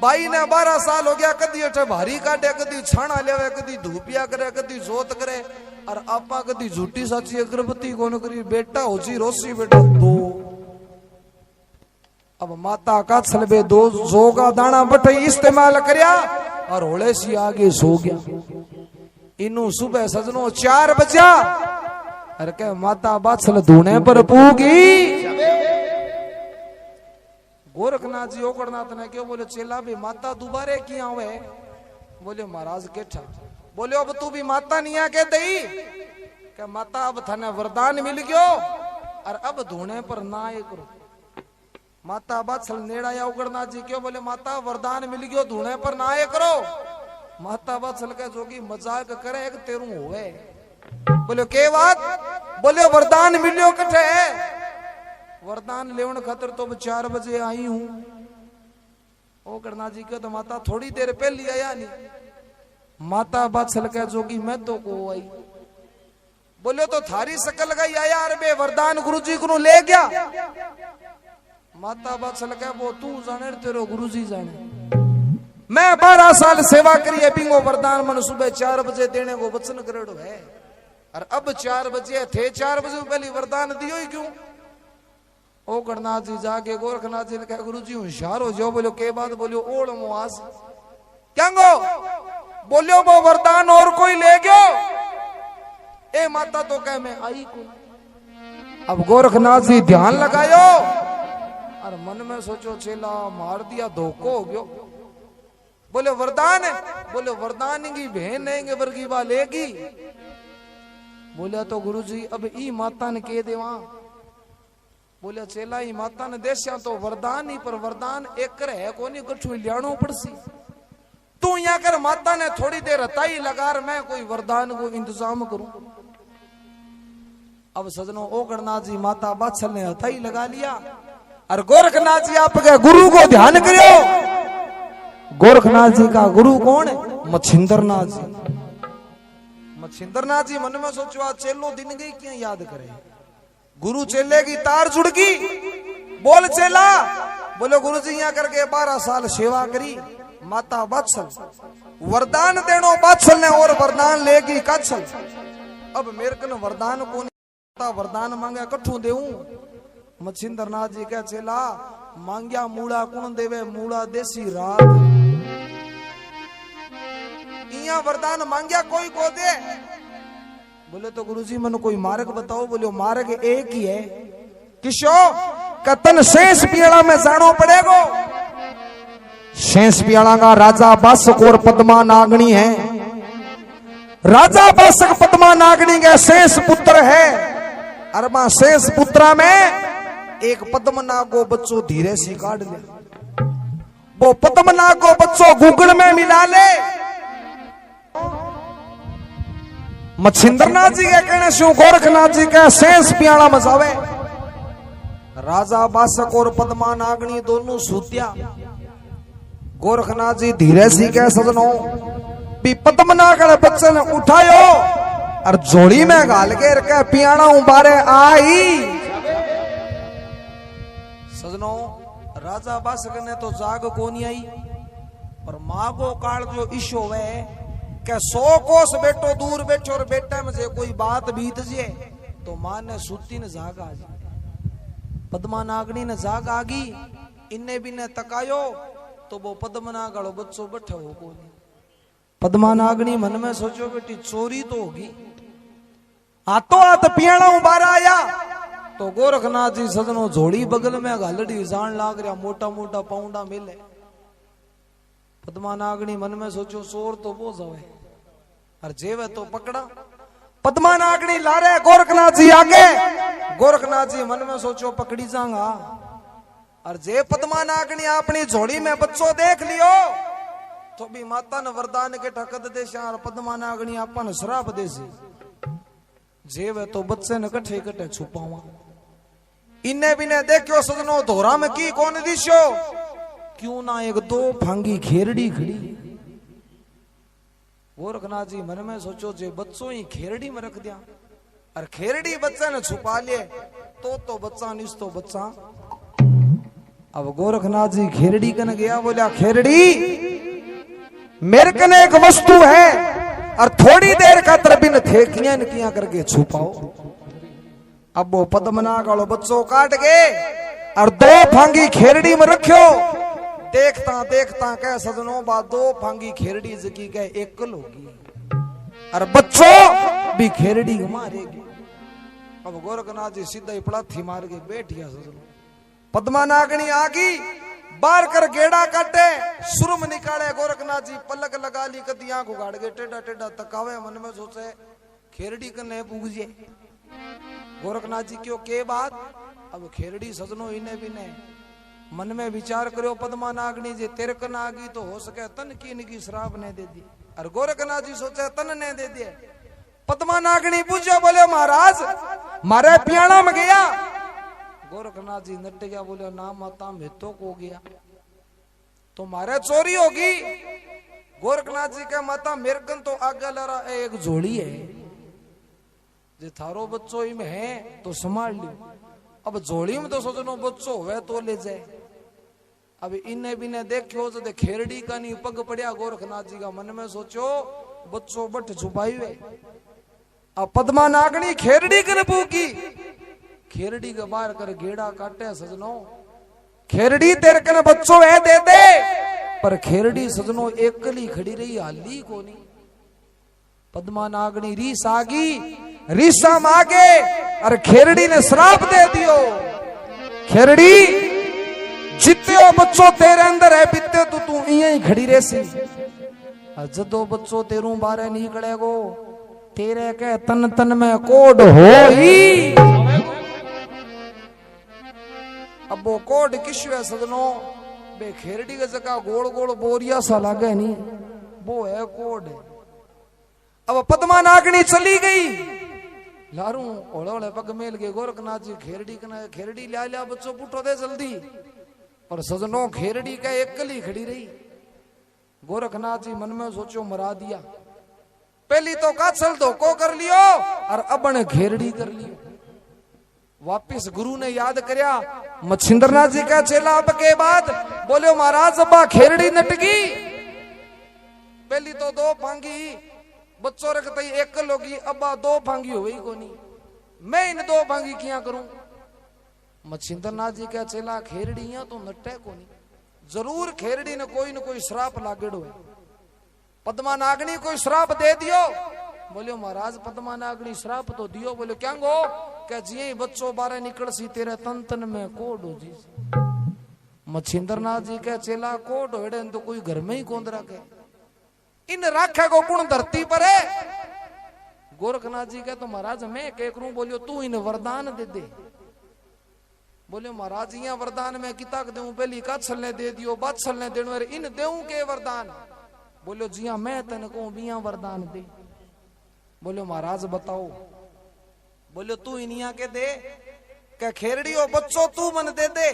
बाई ने 12 साल हो गया कदी अठे भारी काटे कदी छाना लेवे कदी धूपिया करे कदी जोत करे और आपा कदी झूठी साची अगरबत्ती कौन करी। बेटा होची रोसी बेटा 2। अब माता काछल बे 2 जौ का दाना बटे इस्तेमाल करया और होले सी आगे सो गया। इनू सुबह सजनो 4 बजा अरे कह माता बाछल धूने पर पूगी। गोरखनाथ जी ओकरनाथ ने क्यों बोले चेला भी माता दोबारे किया हुए। बोले महाराज केठा। बोले अब तू भी माता नहीं आके दई क्या माता अब थाने वरदान मिल गयो और अब धोने पर ना ये करो। माता बाछल नेड़ा या उगड़नाथ जी क्यों बोले माता वरदान मिल गयो धोने पर ना ये करो। माता बाछल का जोगी मजाक करे एक तेरू होवे। बोले के बात? बोले वरदान मिलियो कठे। वरदान लेवन खातर तो 4 बजे आई हूं। ओ करना जी के तो माता थोड़ी देर पहले आया नहीं। माता बाछल कह जोगी मैं तो को आई। बोले तो थारी शकल गई आया अरे बे वरदान गुरुजी को ले गया। माता बाछल कह वो तू जाने तेरो गुरुजी जाने। मैं 12 साल सेवा करी बिंगो वरदान मन सुबह 4 बजे देने को वचन करेड़ो है और अब 4 बजे थे, 4 बजे पहले वरदान दियो ही क्यों? ओ गणनाथ जी जाके गोरखनाथ जी ने कहा गुरु जी होशियार हो जाओ। बोलो के बात? बोलो ओढ़ मुआस क्या गो? बोलो वो वरदान और कोई ले गयो? ए माता तो कह मैं आई को। अब गोरखनाथ जी ध्यान लगायो और मन में सोचो चेला मार दिया, धोखो हो गयो। बोले वरदान है? बोले वरदान की बहन है वर्गी बा लेगी। बोले तो गुरु जी अब ई माता ने कह देवा। बोले चेला ई माता ने देश्या तो वरदान ही, पर वरदान एक है कोनी, कठू लियाणो पड़सी। तू यहाँ कर माता ने थोड़ी देर हताई लगा, मैं कोई वरदान को इंतजाम करूं। अब सजनों ओ गणनाथ जी माता बादशाह ने हथाई लगा लिया और गोरखनाथ जी आपके गुरु को ध्यान करियो। गोरखनाथ जी का गुरु कौन है? मच्छिंद्रनाथ जी। मच्छिंद्रनाथ जी मन में सोचो आज चेलो दिन गई क्या याद करे। गुरु चेले की तार जुड़ गई। बोल चेला। बोलो गुरु जी यहाँ करके 12 साल सेवा करी। माता बादशाह वरदान देनो बादशाह ने और वरदान लेगी काछल। अब मेरे कन वरदान को वरदान मांगे कठू देऊं? मच्छिंद्रनाथ जी कह चेला मांग्या मूड़ा कौन देवे? मूड़ा देसी रात। इया वरदान मांग्या कोई को दे। बोले तो गुरुजी मन कोई मार्ग बताओ। बोले मार्ग एक ही है। किशो कतन शेष पियाला में जानो पड़ेगो। शेष पियाला का राजा बासक और पद्मा नागनी है। राजा बासक पद्मा नागनी के शेष पुत्र है। अरमा शेष पुत्रा में एक पद्मनाग को बच्चों धीरे से काट ले। वो पद्मनाग को बच्चों गुगल में मिला ले। मच्छिंद्रनाथ जी के कहने से गोरखनाथ जी का शेष पियाला मचावे। राजा बासक और पद्मा नागनी दोनों सूत्या। गोरखनाथ जी धीरे से कह सजनो भी पद्मनाग बच्चे ने उठायो और जोड़ी में गाल के रखे पियाना उबारे आई। सजनो राजा बासक ने तो जाग को नहीं आई और माँ को काल जो ईशो वे के 100 कोस बेटो दूर बैठो और बेटा में से कोई बात बीत जे तो माँ ने सूती ने जाग आ जी। पद्मा नागनी ने जाग आगी। इन्ने भी ने तकायो तो वो पद्मनाग बच्चों बैठा हो को नहीं। पद्मा नागनी मन में सोचो बेटी चोरी तो होगी। हाथों हाथ पियाणा उबारा आया तो गोरखनाथ जी सजनो झोड़ी बगल में घालड़ी जान लाग रहा। मोटा मोटा पाउंडा मिले। पद्मा नागनी मन में सोचो चोर तो वो जावे और जेवे तो पकड़ा। पद्मा नागनी ला रहे गोरखनाथ जी आगे। गोरखनाथ जी मन में सोचो पकड़ी जाऊंगा और जे पद्मा नागनी अपनी झोड़ी में बच्चों देख लियो तो भी माता ने वरदान के ठकत दे और पद्मा नागनी अपन श्राप दे जे वे तो बच्चे ने कट्ठे कट्ठे छुपावा। इन्हें भी ने देखो सजनो धोरा में की कौन दिशो क्यों ना एक 2 फांगी खेरड़ी खड़ी। गोरखनाथ जी मन में सोचो जे बच्चों ही खेरड़ी में रख दिया और खेरड़ी बच्चा ने छुपा लिए तो बच्चा निस तो बच्चा। अब गोरखनाथ जी खेरड़ी कन गया। बोला खेरड़ी मेरे कने एक वस्तु है और थोड़ी देर का तरबिन थे किया करके छुपाओ। अब वो पद्मनाग वालों बच्चों काट गए और 2 फांगी खेरड़ी में रखो। देखता देखता कह सजनों बात 2 फांगी खेरड़ी जकी कह एकल होगी और बच्चों भी खेरड़ी मारेगी। अब गोरखनाथ जी सीधा ही पड़ाथी मार के बैठिया सजनों। पद्मा नागनी आगी बार कर गेड़ा काटे सुरम निकाले। गोरखनाथ जी पलक लगा ली कदी आंख उगाड़ के टेढ़ा टेढ़ा तकावे। मन में सोचे खेरड़ी कने पूछिए। गोरखनाथ जी क्यों के बात? अब खेरड़ी सजनो इन्हें भी ने मन में विचार करो। पद्मा नागनी जे तेरे कन आ गई तो हो सके तन की इनकी श्राप ने दे दी और गोरखनाथ जी सोचे तन ने दे दिए। पद्मा नागनी पूछो बोले महाराज मारे पियाणा में गया। गोरखनाथ जी नट गया। बोले ना माता में तो को गया तो मारे चोरी होगी। गोरखनाथ जी का माता मेरे कन तो आगे लड़ा एक झोली है जे थारो बच्चो ही में है तो संभाल लियो। अब झोली में तो सोचनो बच्चो हुए तो ले जाए। अब इन्हें भी ने देखो तो खेरड़ी का नहीं पग पड़िया। गोरखनाथ जी का मन में सोचो बच्चों बट छुपाई हुए अब पद्मा नागनी खेरड़ी कर पूकी, खेरड़ी के बाहर कर गेड़ा काटे सजनो, खेरड़ी तेरे कन बच्चों है दे दे, पर खेरड़ी सजनो एकली खड़ी रही हाली कोनी। पद्मा नागनी रीस आगी, रीसा मागे और खेरड़ी ने श्राप दे दियो, खेरड़ी जितने बच्चों तेरे अंदर है बीते तो तू यहीं खड़ी रहसी, जदो बच्चों तेरू बारे निकलेगो तेरे के तन तन में कोड हो ही। अब वो कोड किस है सजनो, बे खेरड़ी के जगह गोल गोल बोरिया सा लागे नहीं, वो है कोड। अब पद्मा नागनी चली गई, लारू ओले ओले पग मेल के गोरखनाथ जी खेरड़ी कना, खेरड़ी ला लिया बच्चों पुटो दे जल्दी, पर सजनो खेरड़ी का एकली खड़ी रही। गोरखनाथ जी मन में सोचो मरा दिया, पहली तो काछल धोखो कर लियो और अबन घेरड़ी कर लियो। वापिस गुरु ने याद करया, मच्छिंद्रनाथ जी का चेला अब के बाद बोले महाराज अब्बा खेरड़ी नटगी, पहली तो दो फांगी बच्चों रखते एक लोगी, अब्बा दो फांगी हुई कोनी, मैं इन दो फांगी क्या करूं। मच्छिंद्रनाथ जी का चेला खेरड़िया तो नटे कोनी, जरूर खेरड़ी ने कोई श्राप लागेड़ो है। पद्मा नागनी कोई श्राप दे दियो, बोलियो महाराज पद्मा नागनी श्राप तो दियो, बोले क्या गो क्या जी बच्चों बारे निकल सी तेरे तन तन में कोड हो जी। मच्छिंद्रनाथ जी के चेला कोड होड़े तो कोई घर में ही कौन रखे, इन राखे को कुण धरती पर है। गोरखनाथ जी के तो महाराज मैं कह करूं, बोलियो तू इन वरदान दे दे, बोले महाराज यहाँ वरदान में किताक दूं, पहली काछल ने दे दियो, बाछल ने देनो, इन देऊं के वरदान, बोलो जी हाँ मैं तन को बिया वरदान दे। बोलो महाराज बताओ, बोलो तू इनिया के दे क्या खेरड़ी ओ बच्चों तू मन दे दे,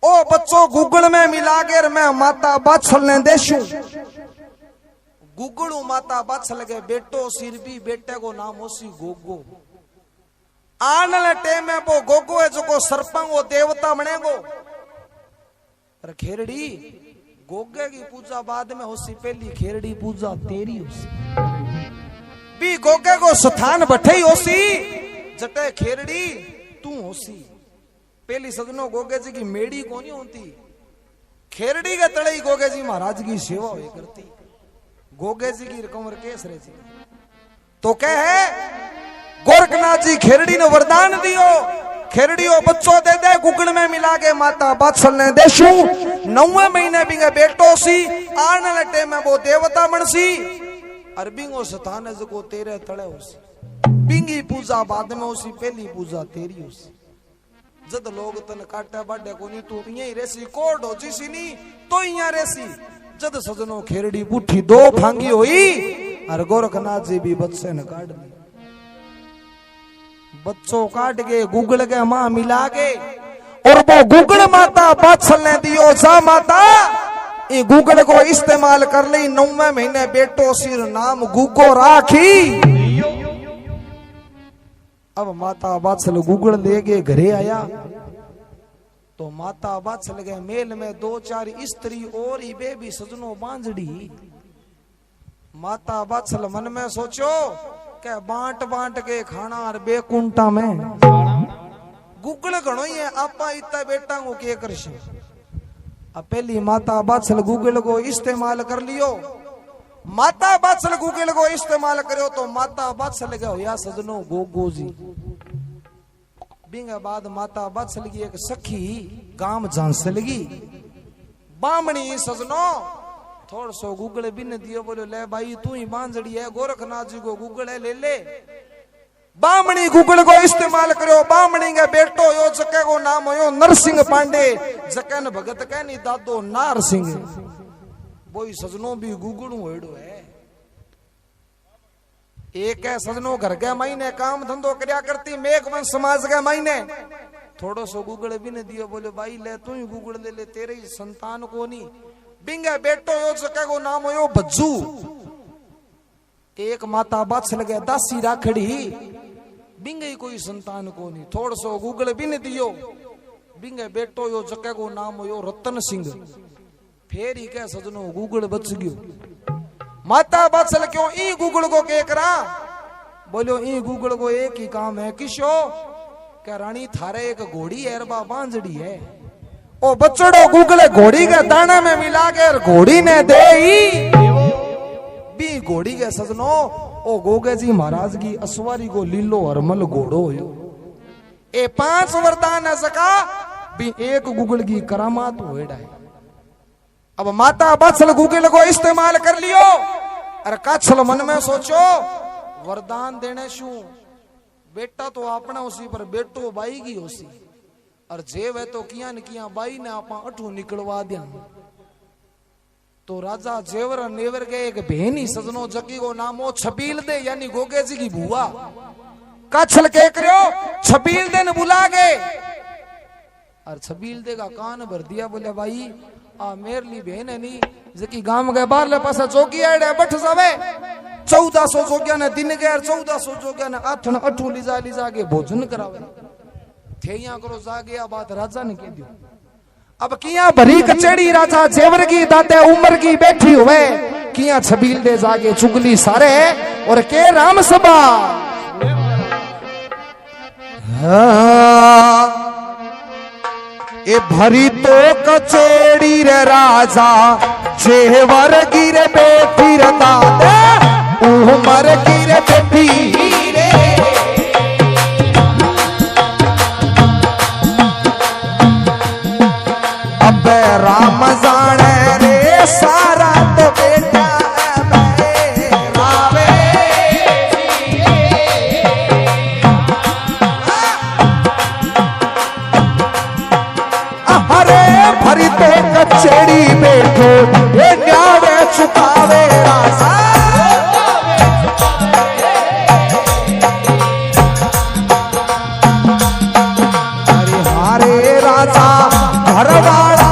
ओ बच्चों गूगल में मिला के मैं माता बाछल ने देशू, गूगलू माता बाछल के बेटो सिर भी बेटे को नाम होसी गोगो, आने टेम में वो गोगो है जो को सरपंग वो देवता बनेगो, पर खेरड़ी गोगे की पूजा बाद में होसी, पहली खेरड़ी पूजा तेरी होसी, भी गोगे को स्थान बठे होसी, जटे खेरड़ी तू होसी। पहली सजनो गोगे जी की मेड़ी कोनी होती, खेरड़ी के तले ही गोगे जी महाराज की सेवा हुई करती, गोगे जी की कमर केस रहे जी। तो क्या है गोरखनाथ जी खेरड़ी ने वरदान दियो, खेरड़ियों बच्चों दे दे गुगल में मिला के माता बाछल ने देशू, 9वें महीने बिंगे बेटो सी, आने लटे में वो देवता बनसी, अरबिंगो स्थान है जो तेरे तड़े होसी, बिंगी पूजा बाद में होसी, पहली पूजा तेरी होसी। जद लोग तन काटा बाडे कोनी तू यहीं रेसी, कोड हो जी सी नहीं तो यहां रेसी, जद सजनो खेरड़ी बूठी दो फांगी हुई और गोरखनाथ जी भी बच्चे ने काट दी, बच्चों काट के गूगल के मां मिला के, और वो गूगल माता बाछल ने दियो, जा माता ये गूगल को इस्तेमाल कर ली, 9वें महीने बेटो सिर नाम गूगो राखी। अब माता बाछल गूगल लेके घरे आया, तो माता बाछल के मेल में 2-4 स्त्री और ही बेबी सजनो बांझड़ी। माता बाछल मन में सोचो क्या बांट बांट के खाना और बेकुंटा में गूगल घणो ही है, आपा इतना बेटा को के करशे। अब पहली माता बाछल गूगल को इस्तेमाल कर लियो, माता बाछल गूगल को इस्तेमाल करो तो माता बाछल गया या सजनो गोगो जी। बिंगे बाद माता बाछल की एक सखी गांव झांस लगी, बामणी सजनो थोड़ा सो गूगल बिन दियो, बोलो ले भाई तू ही बांझड़ी है, गोरखनाथ जी को गूगल है ले ले। बामणी गूगल को इस्तेमाल करो, बामणी के बेटो यो जके को नाम हो नरसिंह पांडे, जके न भगत के नी दादो नार सिंह, बोई सजनो भी गूगल होड़ो है। एक है सजनो घर के महीने काम धंधो करया करती, मेघवंश समाज के महीने थोड़ो सो गूगल बिन दियो, बोले भाई ले तू ही गूगल ले ले, तेरे ही संतान को नहीं। बिंगे बेटो यो जके को नाम हो भज्जू, एक माता बाछल के दासी राखड़ी, बिंगे कोई संतान को नहीं। थोड़ सो गूगल बिन दियो, बिंगे बेटो यो जके को नाम हो रतन सिंह, फेर ही कह सजनो गूगल बच गयो। माता बाछल क्यों ई गूगल को के करा, बोलो ई गूगल को एक ही काम है किशो क्या रानी थारे एक घोड़ी है बा बांझड़ी है ओ बच्चड़ो गूगल घोड़ी के दाने में मिला के घोड़ी ने दे बी घोड़ी के सजनो ओ गोगे जी महाराज की असवारी को लीलो हरमल घोड़ो हो ए 5 वरदान है सका भी एक गूगल की करामात होएड़ा है। अब माता बत्सल गूगल को इस्तेमाल कर लियो अरे काछल मन में सोचो वरदान देने शू बेटा तो अपना उसी पर बेटो बाई की होसी और जेव है तो किया न किया बाई ने आपा अठू निकलवा दिया तो राजा जेवर नेवर के एक बहनी सजनो जकी को नाम हो छबील दे यानी गोगे जी की बुआ काछल के करो छबील दे ने बुला गए और छबील दे का कान भर दिया बोले भाई आ मेरे लिए बहन है नी जकी गांव के बाहर ले पासा चौकी आड़े बैठ जावे 1400 जोगिया ने दिन के 1400 जोगिया ने आठन अठू लिजा के भोजन करावे थे यहाँ करो जा गया बात राजा ने कह दियो अब किया भरी कचेड़ी राजा जेवर की दाते उम्र की बैठी हुए किया छबील दे जागे चुगली सारे और के राम सभा ए भरी तो कचेड़ी रे राजा जेवर की रे बैठी रे दाते उम्र की रे बैठी रे अब राम जाने रे सारा तो बेटा रावे अरे भरी तो कचेड़ी बैठो ये न्यावे चुकावे राजा अरे हारे राजा घरवाला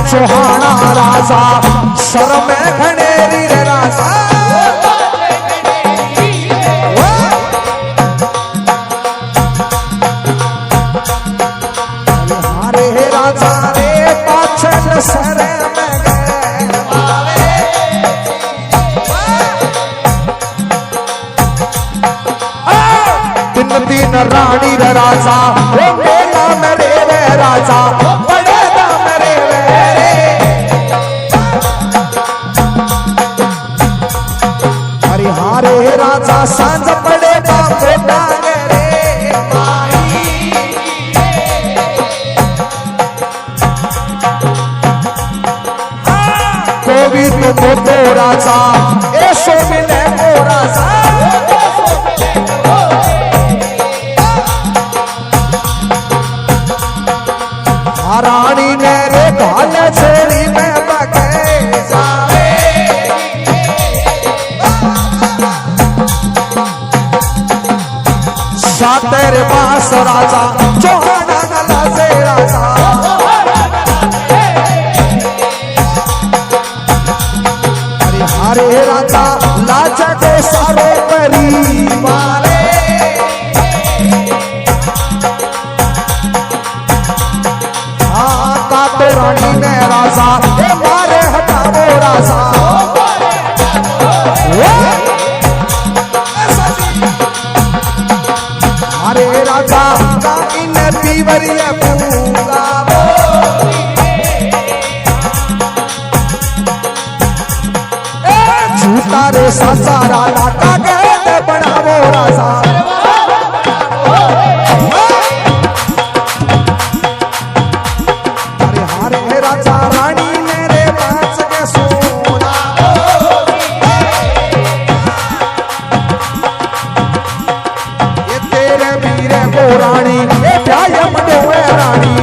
चौहाना राजा सर में घनेरी रे राजा हरे राजा रे पाछल सर में दिन दिन रानी रे राजा वो मेला मेरे रे राजा हरे राजा सांझ पड़े बेटा रे कोविद मोतो राजा ऐसो मिले ओ राजा रानी ने रे घाल छेड़ी में बगे जावे तेरे पास राजा चौहाना गला से राजा अरे हरे राजा लाचा को सारो परिवार हाँ काटो रानी ने राजा मारे हटाओ राजा हरे राजा इन पीवरिया पूरा झूठा रे सचा राजा कागज बनावो राजा अरे हरे राजा रानी मेरे पास के सोना रानी ये प्यायम देवे रानी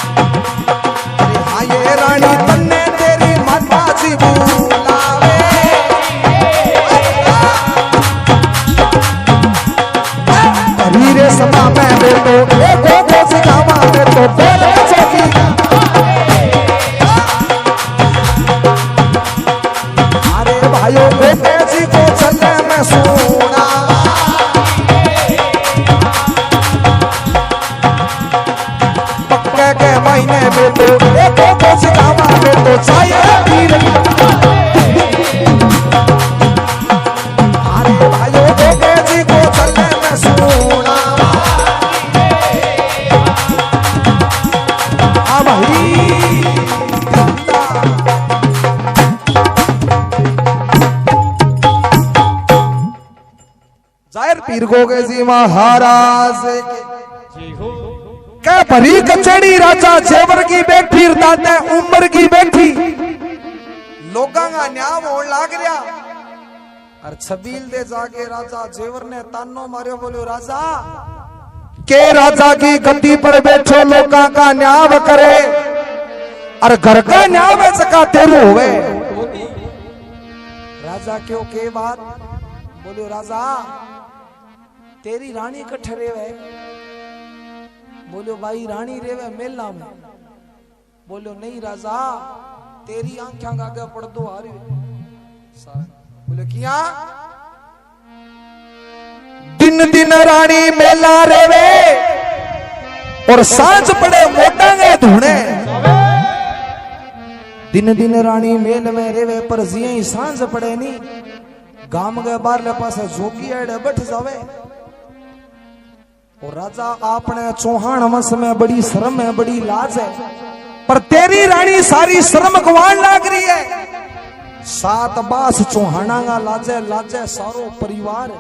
अरे हाँ ये रानी तन्ने तेरी माता जी बुलावे हीरे समा में बेटो एक को सिखावा बेटो बोले चौकी भाइयों बेटे जी को चलने में सोना मायने बेटो देखो कुछ गावा बेटो चाहिए पीर अरे भाइयों गोगे जी को चलने में सुना जाहिर पीर गोगे जी महाराज क्या भरी कचड़ी राजा जेवर की बैठी दादा उम्र की बैठी लोगां का न्याम होने लाग रहा और छबील दे जाके राजा जेवर ने तानो मारियो बोलो राजा के राजा की गद्दी पर बैठो लोगां का न्याम करे और घर का न्याम है सका तेरू होवे राजा क्यों के बात बोलो राजा तेरी रानी कट्ठे रेवे बोलो भाई रानी रेवे मेला में बोलो नहीं राजा तेरी आंखें आगे पड़ दो आ रही बोले किया दिन दिन रानी मेला रेवे और सांझ पड़े मोटांगे धुने दिन दिन रानी मेल में रेवे पर जिये ही सांझ पड़े नी गाम के बारले पास जोगी अड़े बैठ जावे और राजा आपने चौहान वंश में बड़ी शर्म है बड़ी लाज है पर तेरी रानी सारी शर्म गवान लाग रही है सात बास चौहाना का लाजे लाजे सारो परिवार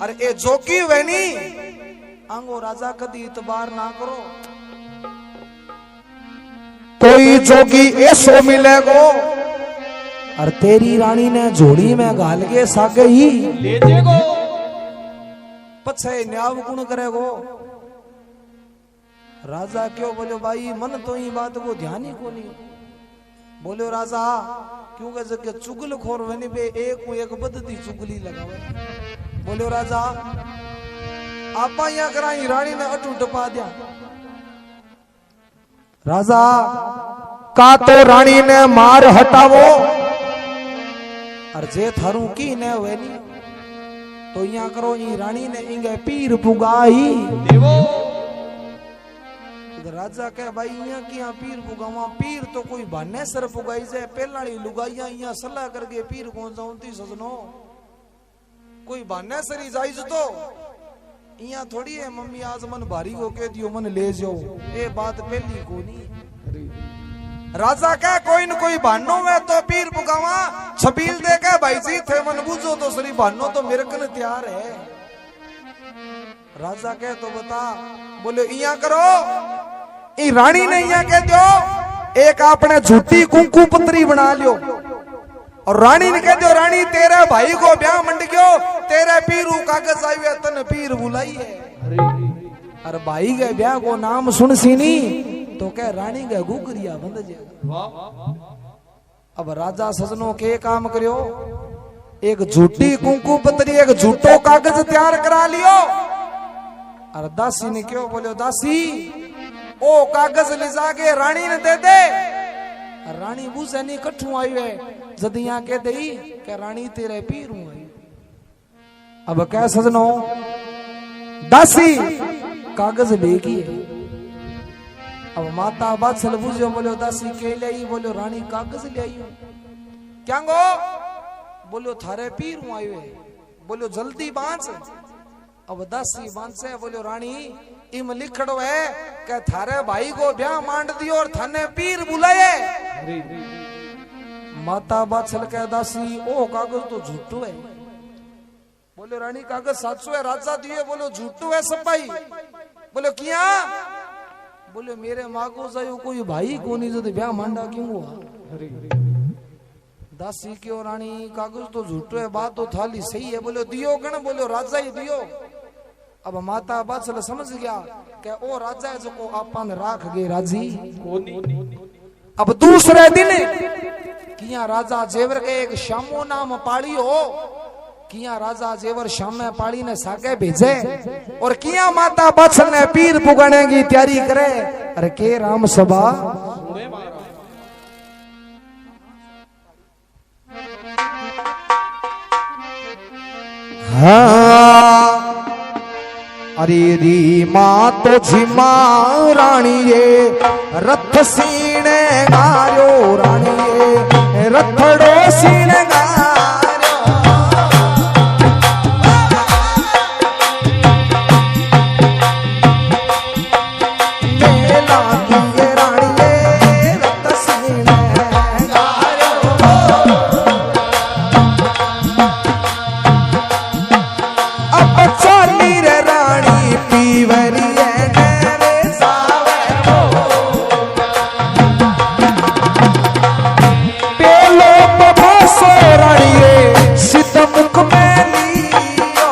अरे ए जोगी वेनी आंगो राजा कदी इतबार ना करो कोई जोगी ऐसो मिलेगो और तेरी रानी ने झोड़ी में घाल के सागे ही ले देगो पछे न्याव गुण करेगो राजा क्यों बोलो भाई मन तो ही बात को ध्यान ही को नहीं बोलो राजा क्योंकि जब चुगल खोर बने पे एक बदती चुगली लगावे बोलो राजा आप यहाँ कराई रानी ने अटू टपा दिया राजा का तो रानी ने मार हटावो और जे थारू की ने हुए नहीं तो यहाँ करो ये रानी ने इंगे पीर पुगाई देवो राजा कह भाई यहाँ की यहाँ पीर पुगावा पीर तो कोई बहाने सर पुगाई जाए पहला लुगाइया यहाँ सलाह करके पीर कौन जाऊंती सजनो कोई बहाने सरी जाइज तो यहाँ थोड़ी है मम्मी आज मन भारी हो के दियो मन ले जाओ ये बात पहली को नहीं राजा कह कोई न कोई बहानो में तो पीर पुगावा छबील दे के भाई जी थे मन बुझो तो सरी बहानो तो मेरे कन तैयार है राजा कह तो बता बोले यहाँ करो ई रानी ने यहाँ कह दो एक आपने झूठी कुंकू पत्री बना लियो और रानी ने कह दो रानी तेरे भाई को ब्याह मंड गयो तेरे पीरू कागज आये तन पीर बुलाई है अरे भाई के ब्याह को नाम सुन सी नहीं तो कह रानी का गुगरिया बंद जाएगा अब राजा सजनों के काम करियो एक झूठी कुंकू पत्री एक झूठो कागज तैयार करा लियो और दासी ने क्यों बोलो दासी ओ कागज ले जाके रानी ने दे दे रानी बूझे नहीं कट्ठू आई है जद यहाँ कह दई कि रानी तेरे पीरू आई अब क्या सजनो दासी कागज लेगी अब माता बादशाह बूझो बोलो दासी के ले आई बोलो रानी कागज ले आई क्या गो बोलो थारे पीरू आई है बोलो जल्दी बांस अब दासी बांसे बोलो रानी इम लिखड़ो है कि थारे भाई को ब्याह मांड दियो और थाने पीर बुलाए माता बादशाह कह दासी ओ कागज तो झूठो है बोलो रानी कागज 700 है राजा दिए बोलो झूठो है सब भाई बोलो किया बोले मेरे माँ को जायो कोई भाई को नहीं जब ब्याह मांडा क्यों हुआ दासी क्यों रानी कागज तो झूठो है बात तो थाली सही है बोलो दियो गण बोलो राजा ही दियो अब माता बादशाह समझ गया कि ओ राजा जो को आपन राख गए राजी अब दूसरे दिन किया राजा जेवर के एक शामो नाम पाड़ी हो किया राजा जेवर शाम में पाड़ी ने सागे भेजे और किया माता बादशाह ने पीर पुगाने की तैयारी करे अरे के राम सभा हाँ अरे री माँ तो झिमा राणीए रथ सीने गारो राणीए रथड़ो सीने गारो मेला की राणीए रथ सीने गारो अब चाली रे रानी पीवरिए रे सावे पेलो बभासो राणीए सित मुख में लियो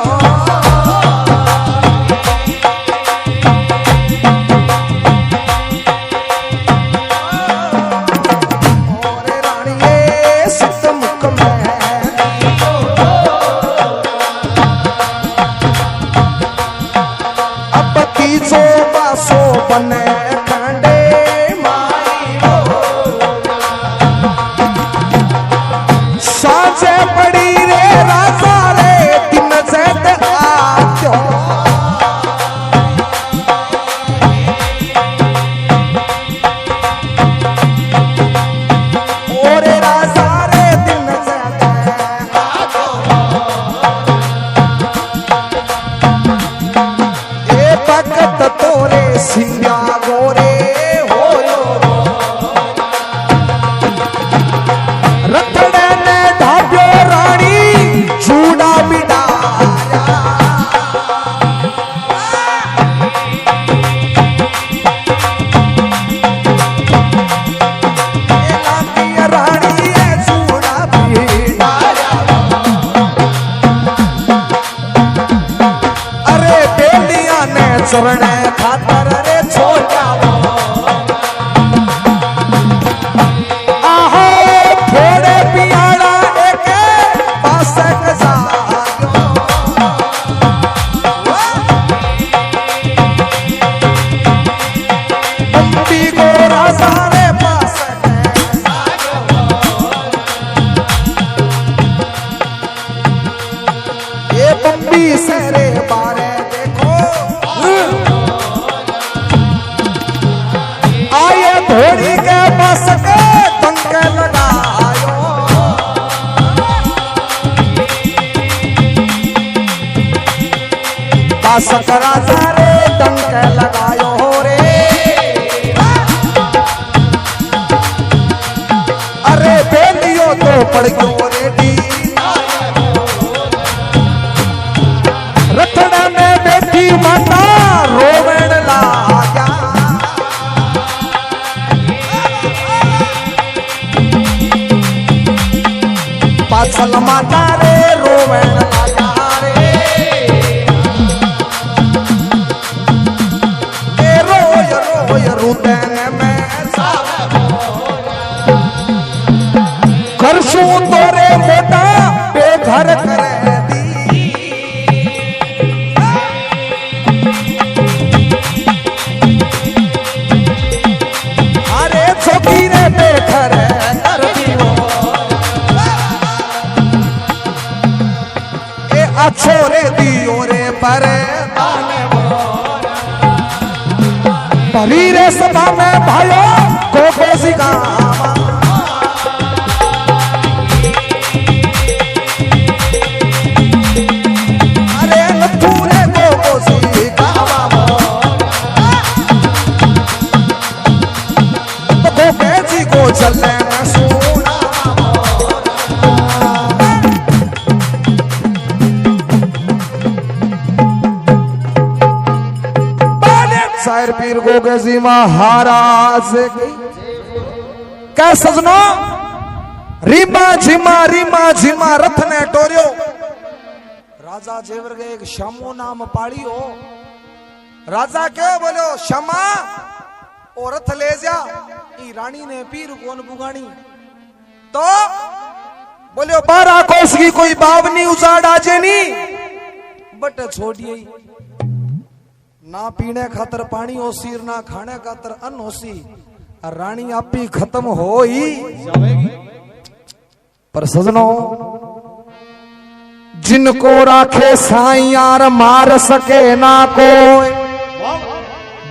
ओरे राणीए सित मुख में लियो अब कीजो बासो बने खंडे माई हो साँझे पड़ी रे राजा रे दिन से आत्यो ओरे राजा रे दिन से आत्यो ए भगत तोरे सिंगा गोरे होयो रथड़े ने ढाब्यो रानी चूड़ा बिडाया ए लाती रानी ए चूड़ा बिडाया अरे बेलिया ने चरण खातर रे छोटा आहो थोड़े पियाड़ा एक पासक जायो बंदी गोरा सारे पासक ये बंबी सेरे बारे देखो आये घोड़ी के बस के टंक लगायो बस राजा रे टंक लगायो रे अरे बेलियो तो पड़ गयो रे डी रथड़ा में बैठी माता रोवण लागा पाछल माता रे रोवण लागा रे ए रोय रोय रुदन में सावे करशू तोरे मोटा बेघर करे दी अरे छोकी रे बेघर कर दियो ए अच्छो रे दियो रे पर भरी रे सभा में भायो को सिगा अरे नथु रे को सिगा तो बेची को चले सोना शायर पीर गोगे जी महाराज क्या सजनो रीमा झिमा रथ ने टोरियो राजा जेवर के एक श्यामो नाम पाड़ी हो राजा के बोलो श्यामा ओ रथ ले जा ई रानी ने पीर कोन बुगानी तो बोलो 12 कोस की कोई बावनी उजाड़ आजे नी बट छोड़िए ना पीने खातर पानी होसी ना खाने खातर अन्न होसी रानी आपी खत्म हो ही पर सजनो जिनको राखे साईं यार मार सके ना कोई,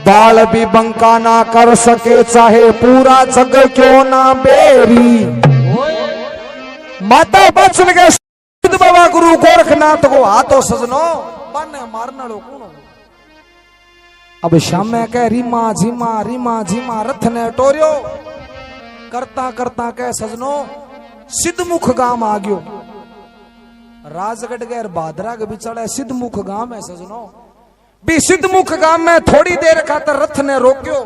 बाल भी बंका ना कर सके चाहे पूरा जग क्यों ना बेरी। माता बचन के बाबा गुरु गोरखनाथ को हाथों सजनो बने मारना लो कौन। अब शामे कह रीमा झीमा रथ ने टोरियो करता करता कह सजनो सिद्धमुख गांव आ गयो। राजगढ़ गैर भादरा के बिचड़े सिद्धमुख गांव है सजनो। भी सिद्धमुख गांव में थोड़ी देर खातर रथ ने रोक्यो,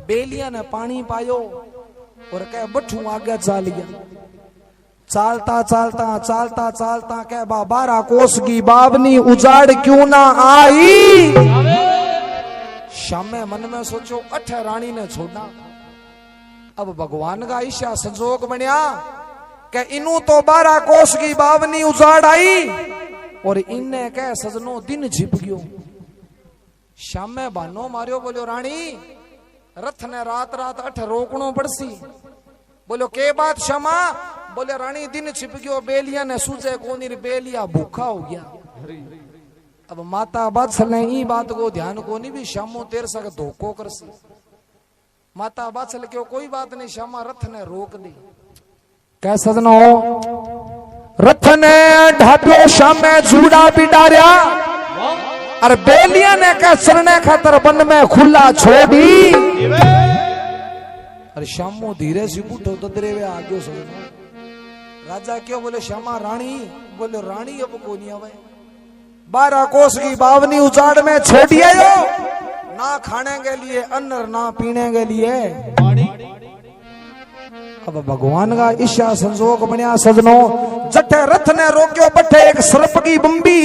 बेलिया ने पानी पायो और कह बठू आगे चाल गया। चालता चालता चालता चालता कह 12 कोस की बावनी उजाड़ क्यों ना आई। शामे मन में सोचो 8 रानी ने छोड़ना। अब भगवान का ईशा संजोग बनया कि इनू तो 12 कोस की बावनी उजाड़ आई और इन्हें कह सजनो दिन छिप गयो। शामे बानो मारियो बोलो रानी रथ ने रात 8 रोकनो पड़सी। बोलो के बात क्षमा। बोले रानी दिन छिप गयो बेलिया ने सूझे कोनी बेलिया भूखा हो गया। अब माता बादशाह ने ई बात को ध्यान को नहीं भी शामो तेर सक धोखो करसी। माता बादशाह क्यों कोई बात नहीं शामा रथ ने रोक दी। कह सजनो रथ ने ढाब्यो शामे जूड़ा बिडारिया और बेलिया ने कह चरने खातर बन में खुला छोड़ी। अरे शामो धीरे से उठो ददरे वे आगे सजनो। राजा क्यों बोले श्यामा रानी। बोले रानी अब को नहीं आवे। 12 कोस की बावनी उजाड़ में छोड़ी आयो ना खाने के लिए अन्न ना पीने के लिए। अब भगवान का ईशा संजोग बनया सजनो। जठे रथ ने रोक्यो बठे एक सर्प की बंबी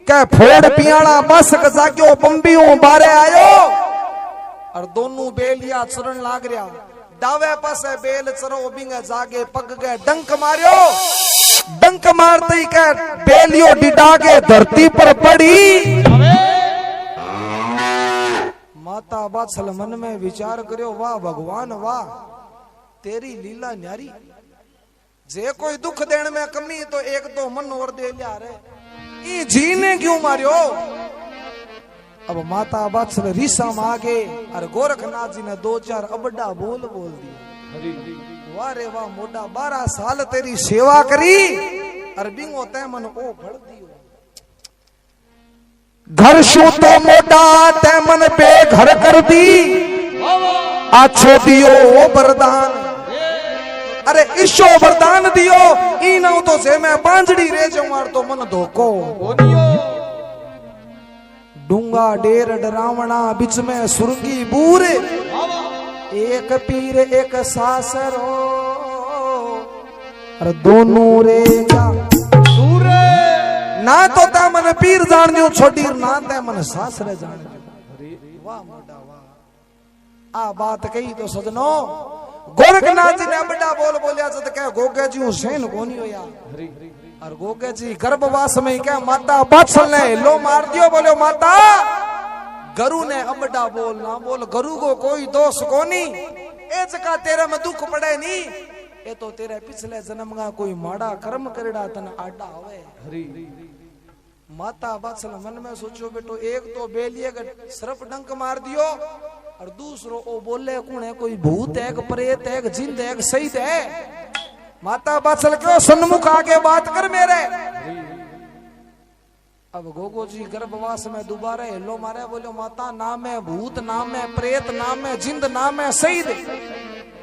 के फोड़ पियाला बस जाग्यो बंबियों बारे आयो और दोनों बेलिया चरण लाग रहा। दावे पासे बेल चरो बिंगे जागे पग गए डंक मारियो। डंक मारते ही कह बेलियो डिडा के धरती पर पड़ी। माता बादशाह मन में विचार करियो वाह भगवान वाह तेरी लीला न्यारी। जे कोई दुख देने में कमी तो एक तो मन और दे लिया रे ई जी ने क्यों मारियो। अब माता बादशाह रीसा मांगे और गोरखनाथ जी ने 2-4 अबड़ा बोल दिया। वाह रे वाह मोटा 12 साल तेरी सेवा करी और बिंगो तै मन ओ भड़ दियो। घर शू तो मोटा तै मन पे घर कर दी अच्छो दियो वरदान। अरे ईशो वरदान दियो ई ना तो से मैं बांझड़ी रे जमार तो मन धोको। डूंगा डेर डरावना बीच में सुरंगी बूर एक पीर एक सासरो और दोनों रेगा ना तो ता मन पीर जान दियो छोटी ना ते मन सासरे जान दियो। वाह मोटा वाह आ बात कही तो सजनो गोरखनाथ जी ने बड़ा बोल बोलिया जद कह गोगे जी हुसैन कोनी होया और गोगे जी गर्भवास में क्या माता बादशाह ने लो मार दियो। बोलो माता गरु ने अबड़ा बोल ना बोल गरु को कोई दोष कोनी ए जका तेरे में दुख पड़े नी ए तो तेरे पिछले जन्म का कोई माड़ा कर्म करेड़ा तन आडा होवे। माता बादशाह मन में सोचो बेटो एक तो बेलिए का सर्प डंक मार दियो और दूसरो ओ बोले कौन है कोई भूत है प्रेत है जिंद है शहीद है। माता बादशाह क्यों सन्मुख आके बात कर मेरे। अब गोगो जी गर्भवास में दोबारा हेलो मारे। बोलो माता नाम है भूत नाम है प्रेत नाम है जिंद नाम है शहीद।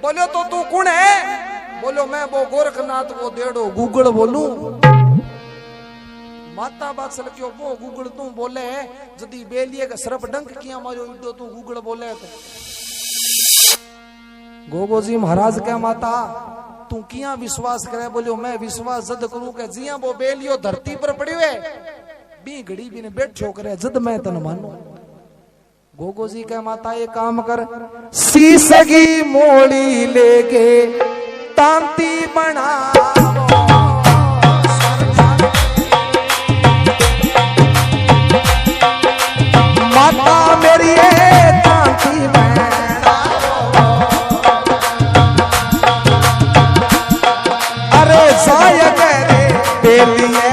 बोलो तो तू कौन है। बोलो मैं वो गोरखनाथ वो डेढ़ो गूगल बोलू। माता बादशाह क्यों वो गूगल तू बोले जदी बेलिए का सर्प डंक किया मारो इडो तू गूगल बोले तो। गोगो जी महाराज क्या माता तू किया विश्वास करे। बोलो मैं विश्वास जद करूं के जिया वो बेलियो धरती पर पड़ियो है बी घड़ी भी ने बैठो करे जद मैं तन मानो। गोगो जी के माता ये काम कर सीसगी मोड़ी लेके तांती बना माता मेरी तांती बना। अरे जाय करे बेलिए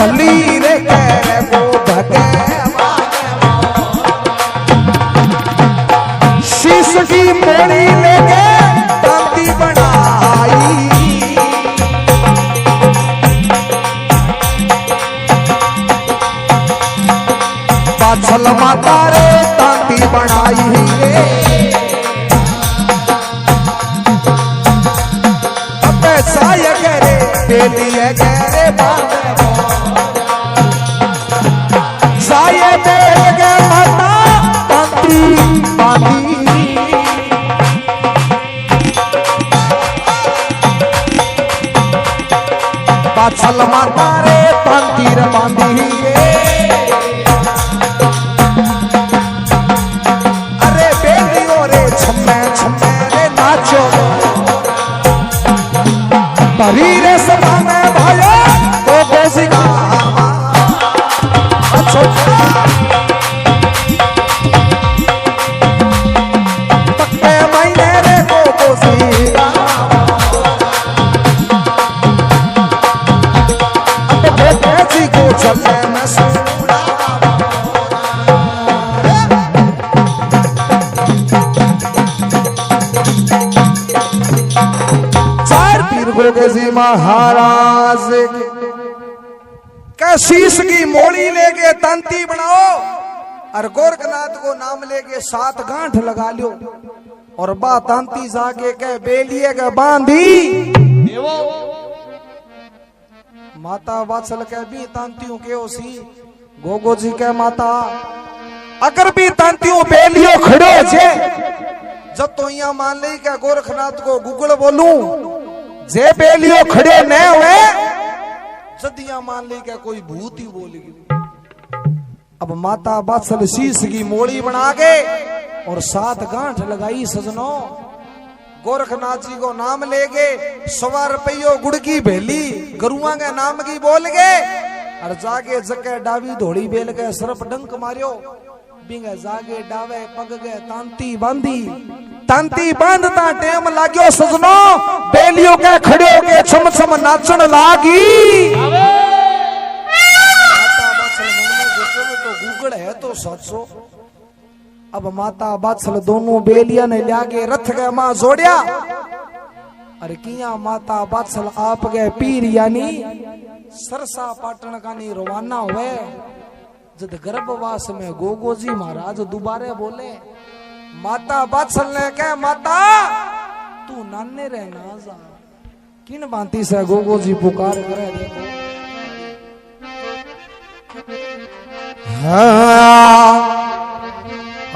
भली रे कह वो भगे शीश की मोड़ी लेके तांती बनाई बाछल माता रे तांती बनाई रे अब साय करे बेलिए गहरे बांधे साय बेल के माता तांती बांधी बाछल माता रे तांती रे बांधी रे सभा में भायो तो गोसिका अच्छो पक्के महीने रे को गोसिका अब बेटे जी को चले मैं सुना जी महाराज के शीश की मोड़ी लेके तांती बनाओ और गोरखनाथ को नाम लेके 7 गांठ लगा लो और बा तांती जाके के बेलिए के बांधी माता वात्सल के भी तांतियों के ओसी गोगो जी के माता अगर भी तांतियों बेलियो खड़ो छे जब तो यहाँ मान ली के गोरखनाथ को गुगल बोलूं जे बेलियो खड़े न हुए जदिया मान ली क्या कोई भूत ही बोलेगी। अब माता बात्सल शीश की मोड़ी बना के और 7 गांठ लगाई सजनों गोरखनाथ जी को नाम लेगे 100 रुपयो गुड़ की भेली गरुआ के नाम की बोल गए और जागे जके डावी धोड़ी बेल के सरप डंक मारियो बिंगे जागे डावे पग गए तांती बांधता टेम लाग्यो सजनो बेलियों के खड़े के छम छम नाचन लागी माता बात्सल मन में सोचे तो गुगड़ है तो 700 अब माता बात्सल दोनों बेलिया ने लागे रथ के मां जोड़िया अरे किया माता बात्सल आप गए पीर यानी सरसा पाटन का नी रवाना हुए जब गर्भवास में गोगो जी महाराज दोबारे बोले माता बात्सल ने कह माता तू नाने रे ना जा किन बांती से गोगो जी पुकार करे देखो हाँ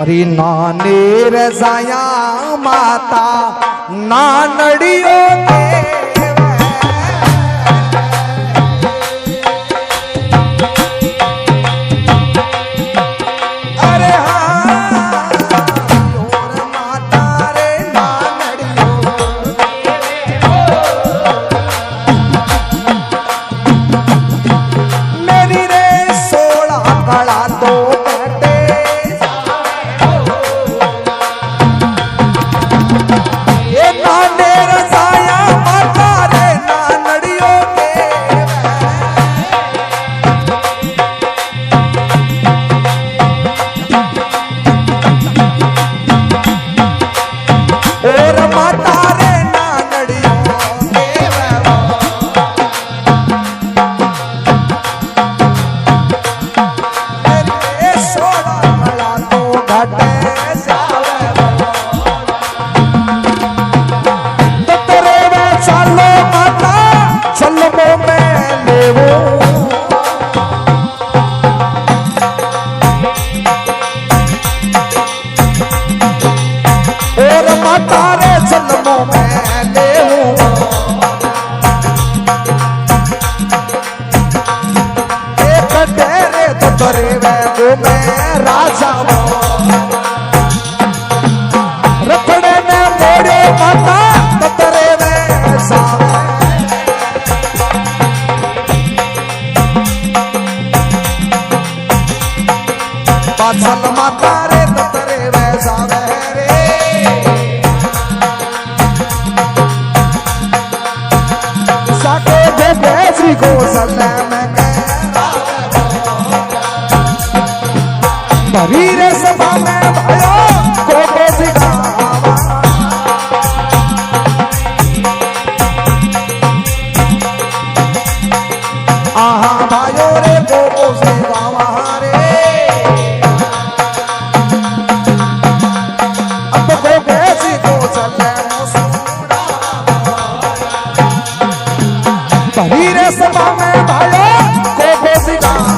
अरे नाने रे जाया माता नानड़ियो को सलाम भरी रे सभा में भयो गोगो जी गावा आहा भायो रे गोगो जी गावा रे अब गोगो जी को चले भरी रे सभा में भयो गोगो जी गावा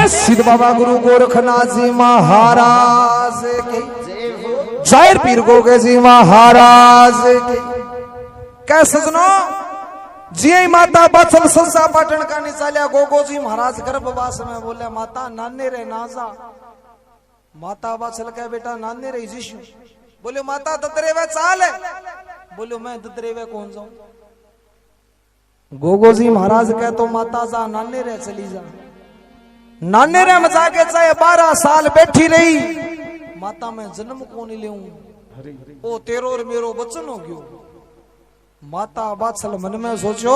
सिद्ध बाबा गुरु गोरखनाथ जी महाराज की जाहिर पीर गोगे जी महाराज की क्या सजनो जी माता बचल संसा पाटन का निचालिया गोगो जी महाराज गर्भवास में बोले माता नाने रे नाजा माता बचल के बेटा नाने रे जीशु बोले माता दतरे वे चाल है बोले मैं दतरे वे कौन जाऊं गोगो जी महाराज कह तो माता जा नाने रे चली जा नाने रे मजा के चाहे 12 साल बैठी रही माता मैं जन्म कौन ले ओ तेरो और मेरो बचन हो गयो माता बादशाह मन में सोचो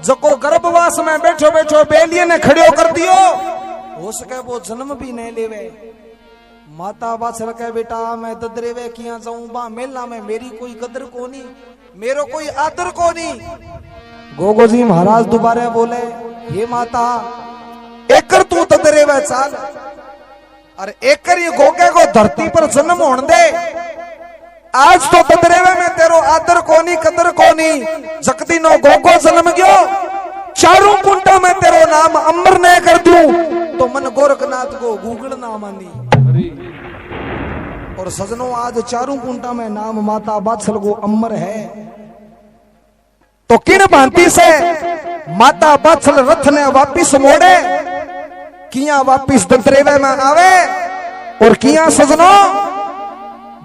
जको गर्भवास में बैठो बैठो बेलिए ने खड़ियो कर दियो हो सके वो जन्म भी नहीं लेवे माता बादशाह कहे बेटा मैं ददरेवे किया जाऊं बा मेला में मेरी कोई कदर कोनी मेरो कोई आदर कोनी गोगो जी महाराज दोबारा बोले हे माता एकर तू ददरेवे चाल और एकर ये गोगे को धरती पर जन्म होने दे आज तो ददरेवे में तेरो आदर कोनी कदर कोनी जकदी नो गोगो जन्म गयो चारों कुंटा में तेरो नाम अमर ने कर दूं तो मन गोरखनाथ को गूगल ना मानी और सजनों आज चारों कुंटा में नाम माता बादशाह को अमर है तो किन भांति से माता बादशाह रथ ने वापिस मोड़े किया वापिस ददरेवे में आवे और किया सजनों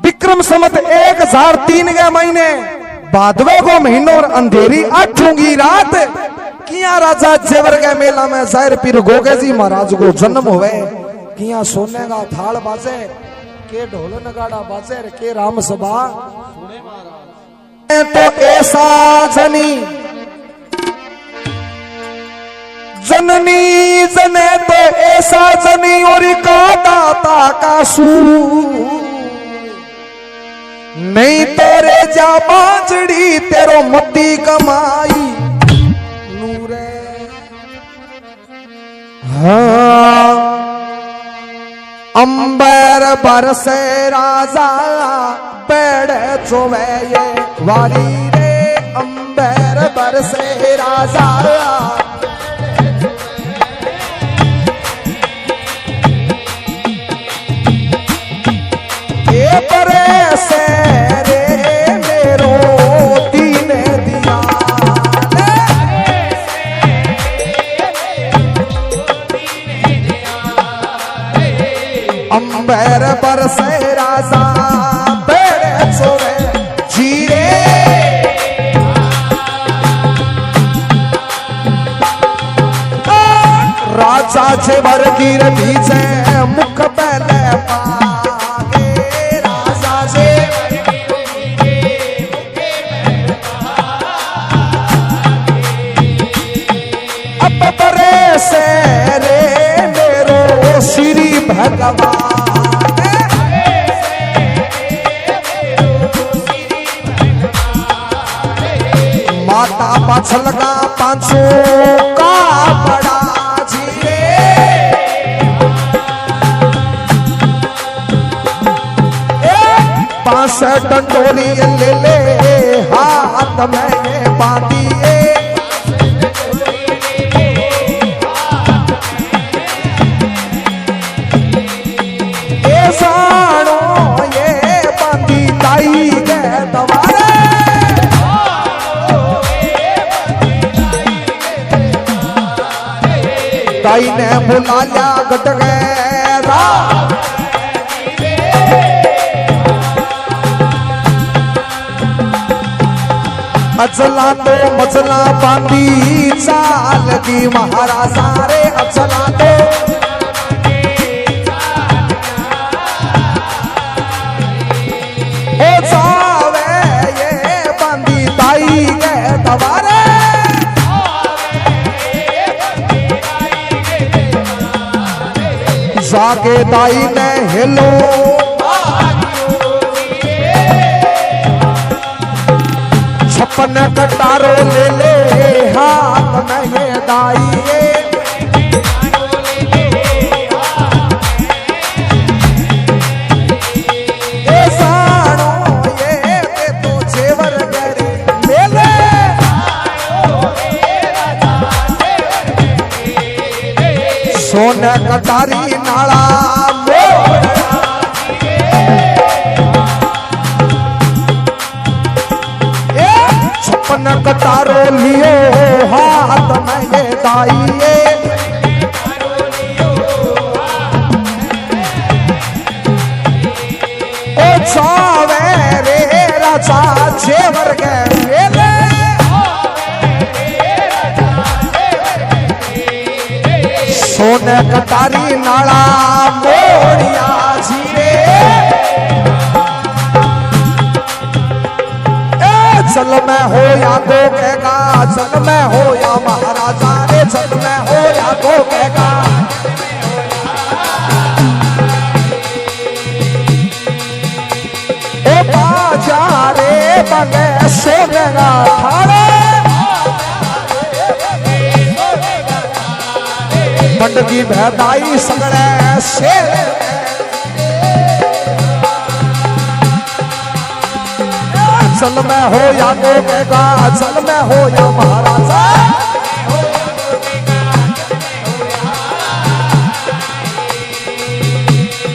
विक्रम संवत 1003 के महीने भादवे को महीनों और अंधेरी 8 रात किया राजा जेवर के मेला में जाहिर पीर गोगे जी महाराज को जन्म हुए किया सोने का थाल बाजे के ढोल नगाड़ा बाजे के राम सभा तो ऐसा जननी जने तो ऐसा जनी और का दाता का सू नहीं तेरे जा बाजड़ी तेरो मती कमाई नूरे हाँ अंबर बरसे राजा पेड़ चोवे ये वाली रे अंबर बरसे राजा ये बरसे रे मेरो दीन दिया अंबर बरसे राजा पेड़ सोवे जीरे राजा जेवर गिर भीजे मुख पहले पागे राजा जेवर अब बरे से रे मेरो श्री भगवान माता पाछल का पांचों का बड़ा जीरे पांच डंडोरी ले ले हाथ में बांधिए ये साड़ो ये बांधी ताई गए दवारे ताई ने बुला लिया गट गया अचला तो मचला बांधी चाल की महाराजा रे अचला तो ओ जावे ये बांधी ताई के दवारे जाके ताई ने हेलो छप्पन कटारो ले ले हाथ में ये दाई ये साड़ो ये तो जेवर गरे मेले सोने कटारी नाला कटारो लियो हाथ में ये दाइए ओ चावे रे राजा जेवर के मेले सोने कटारी नाला मोड़िया जीरे चल मैं हो या को कहेगा चल मैं हो या महाराजा रे चल मैं हो या को कहेगा ओ बाजा रे बगे सोनेगा थारे मंड की भैदाई सगड़े शेर चल मैं हो या को कहेगा चल मैं हो या महाराजा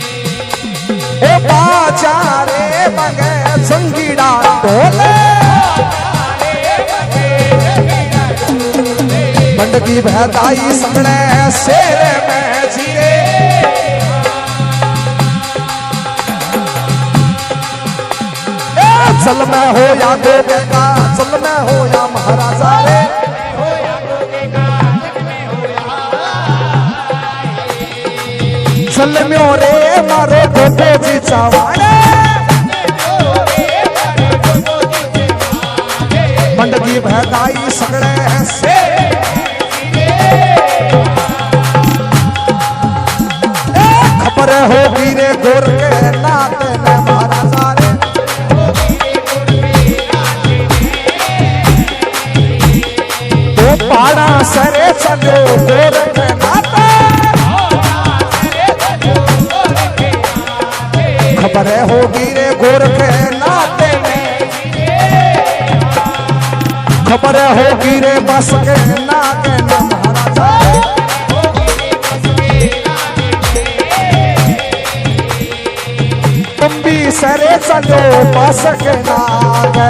ए बाजा रे बगे संगीड़ा ढोले मंड की भैदाई सगड़े शेर में जीरे चल मैं हो या को कहेगा चल मैं हो या महाराजा रे चल म्यो रे मारो गोपो जी चावाड़े मंड की भैदाई सगड़े से खबर होगी रे गोर के नाते ने महाराजा रे पाड़ा सरे चलो गोर के नाते खबर होगी रे गोर के नाते खबर होगी रे बस के नाते न महाराजा तुम भी सरे चलो बस के नाते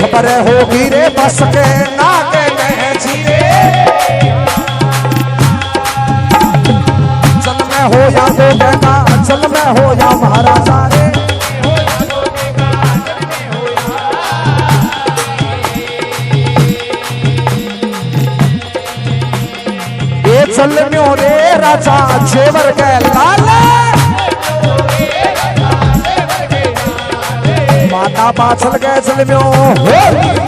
खबर होगी रे बस के नाते में जीरे चल मैं हो या को कहना चल मैं हो या महाराजा रे ये चल म्यो रे राजा जेवर के लाले माता पाछल गए चल म्यो हो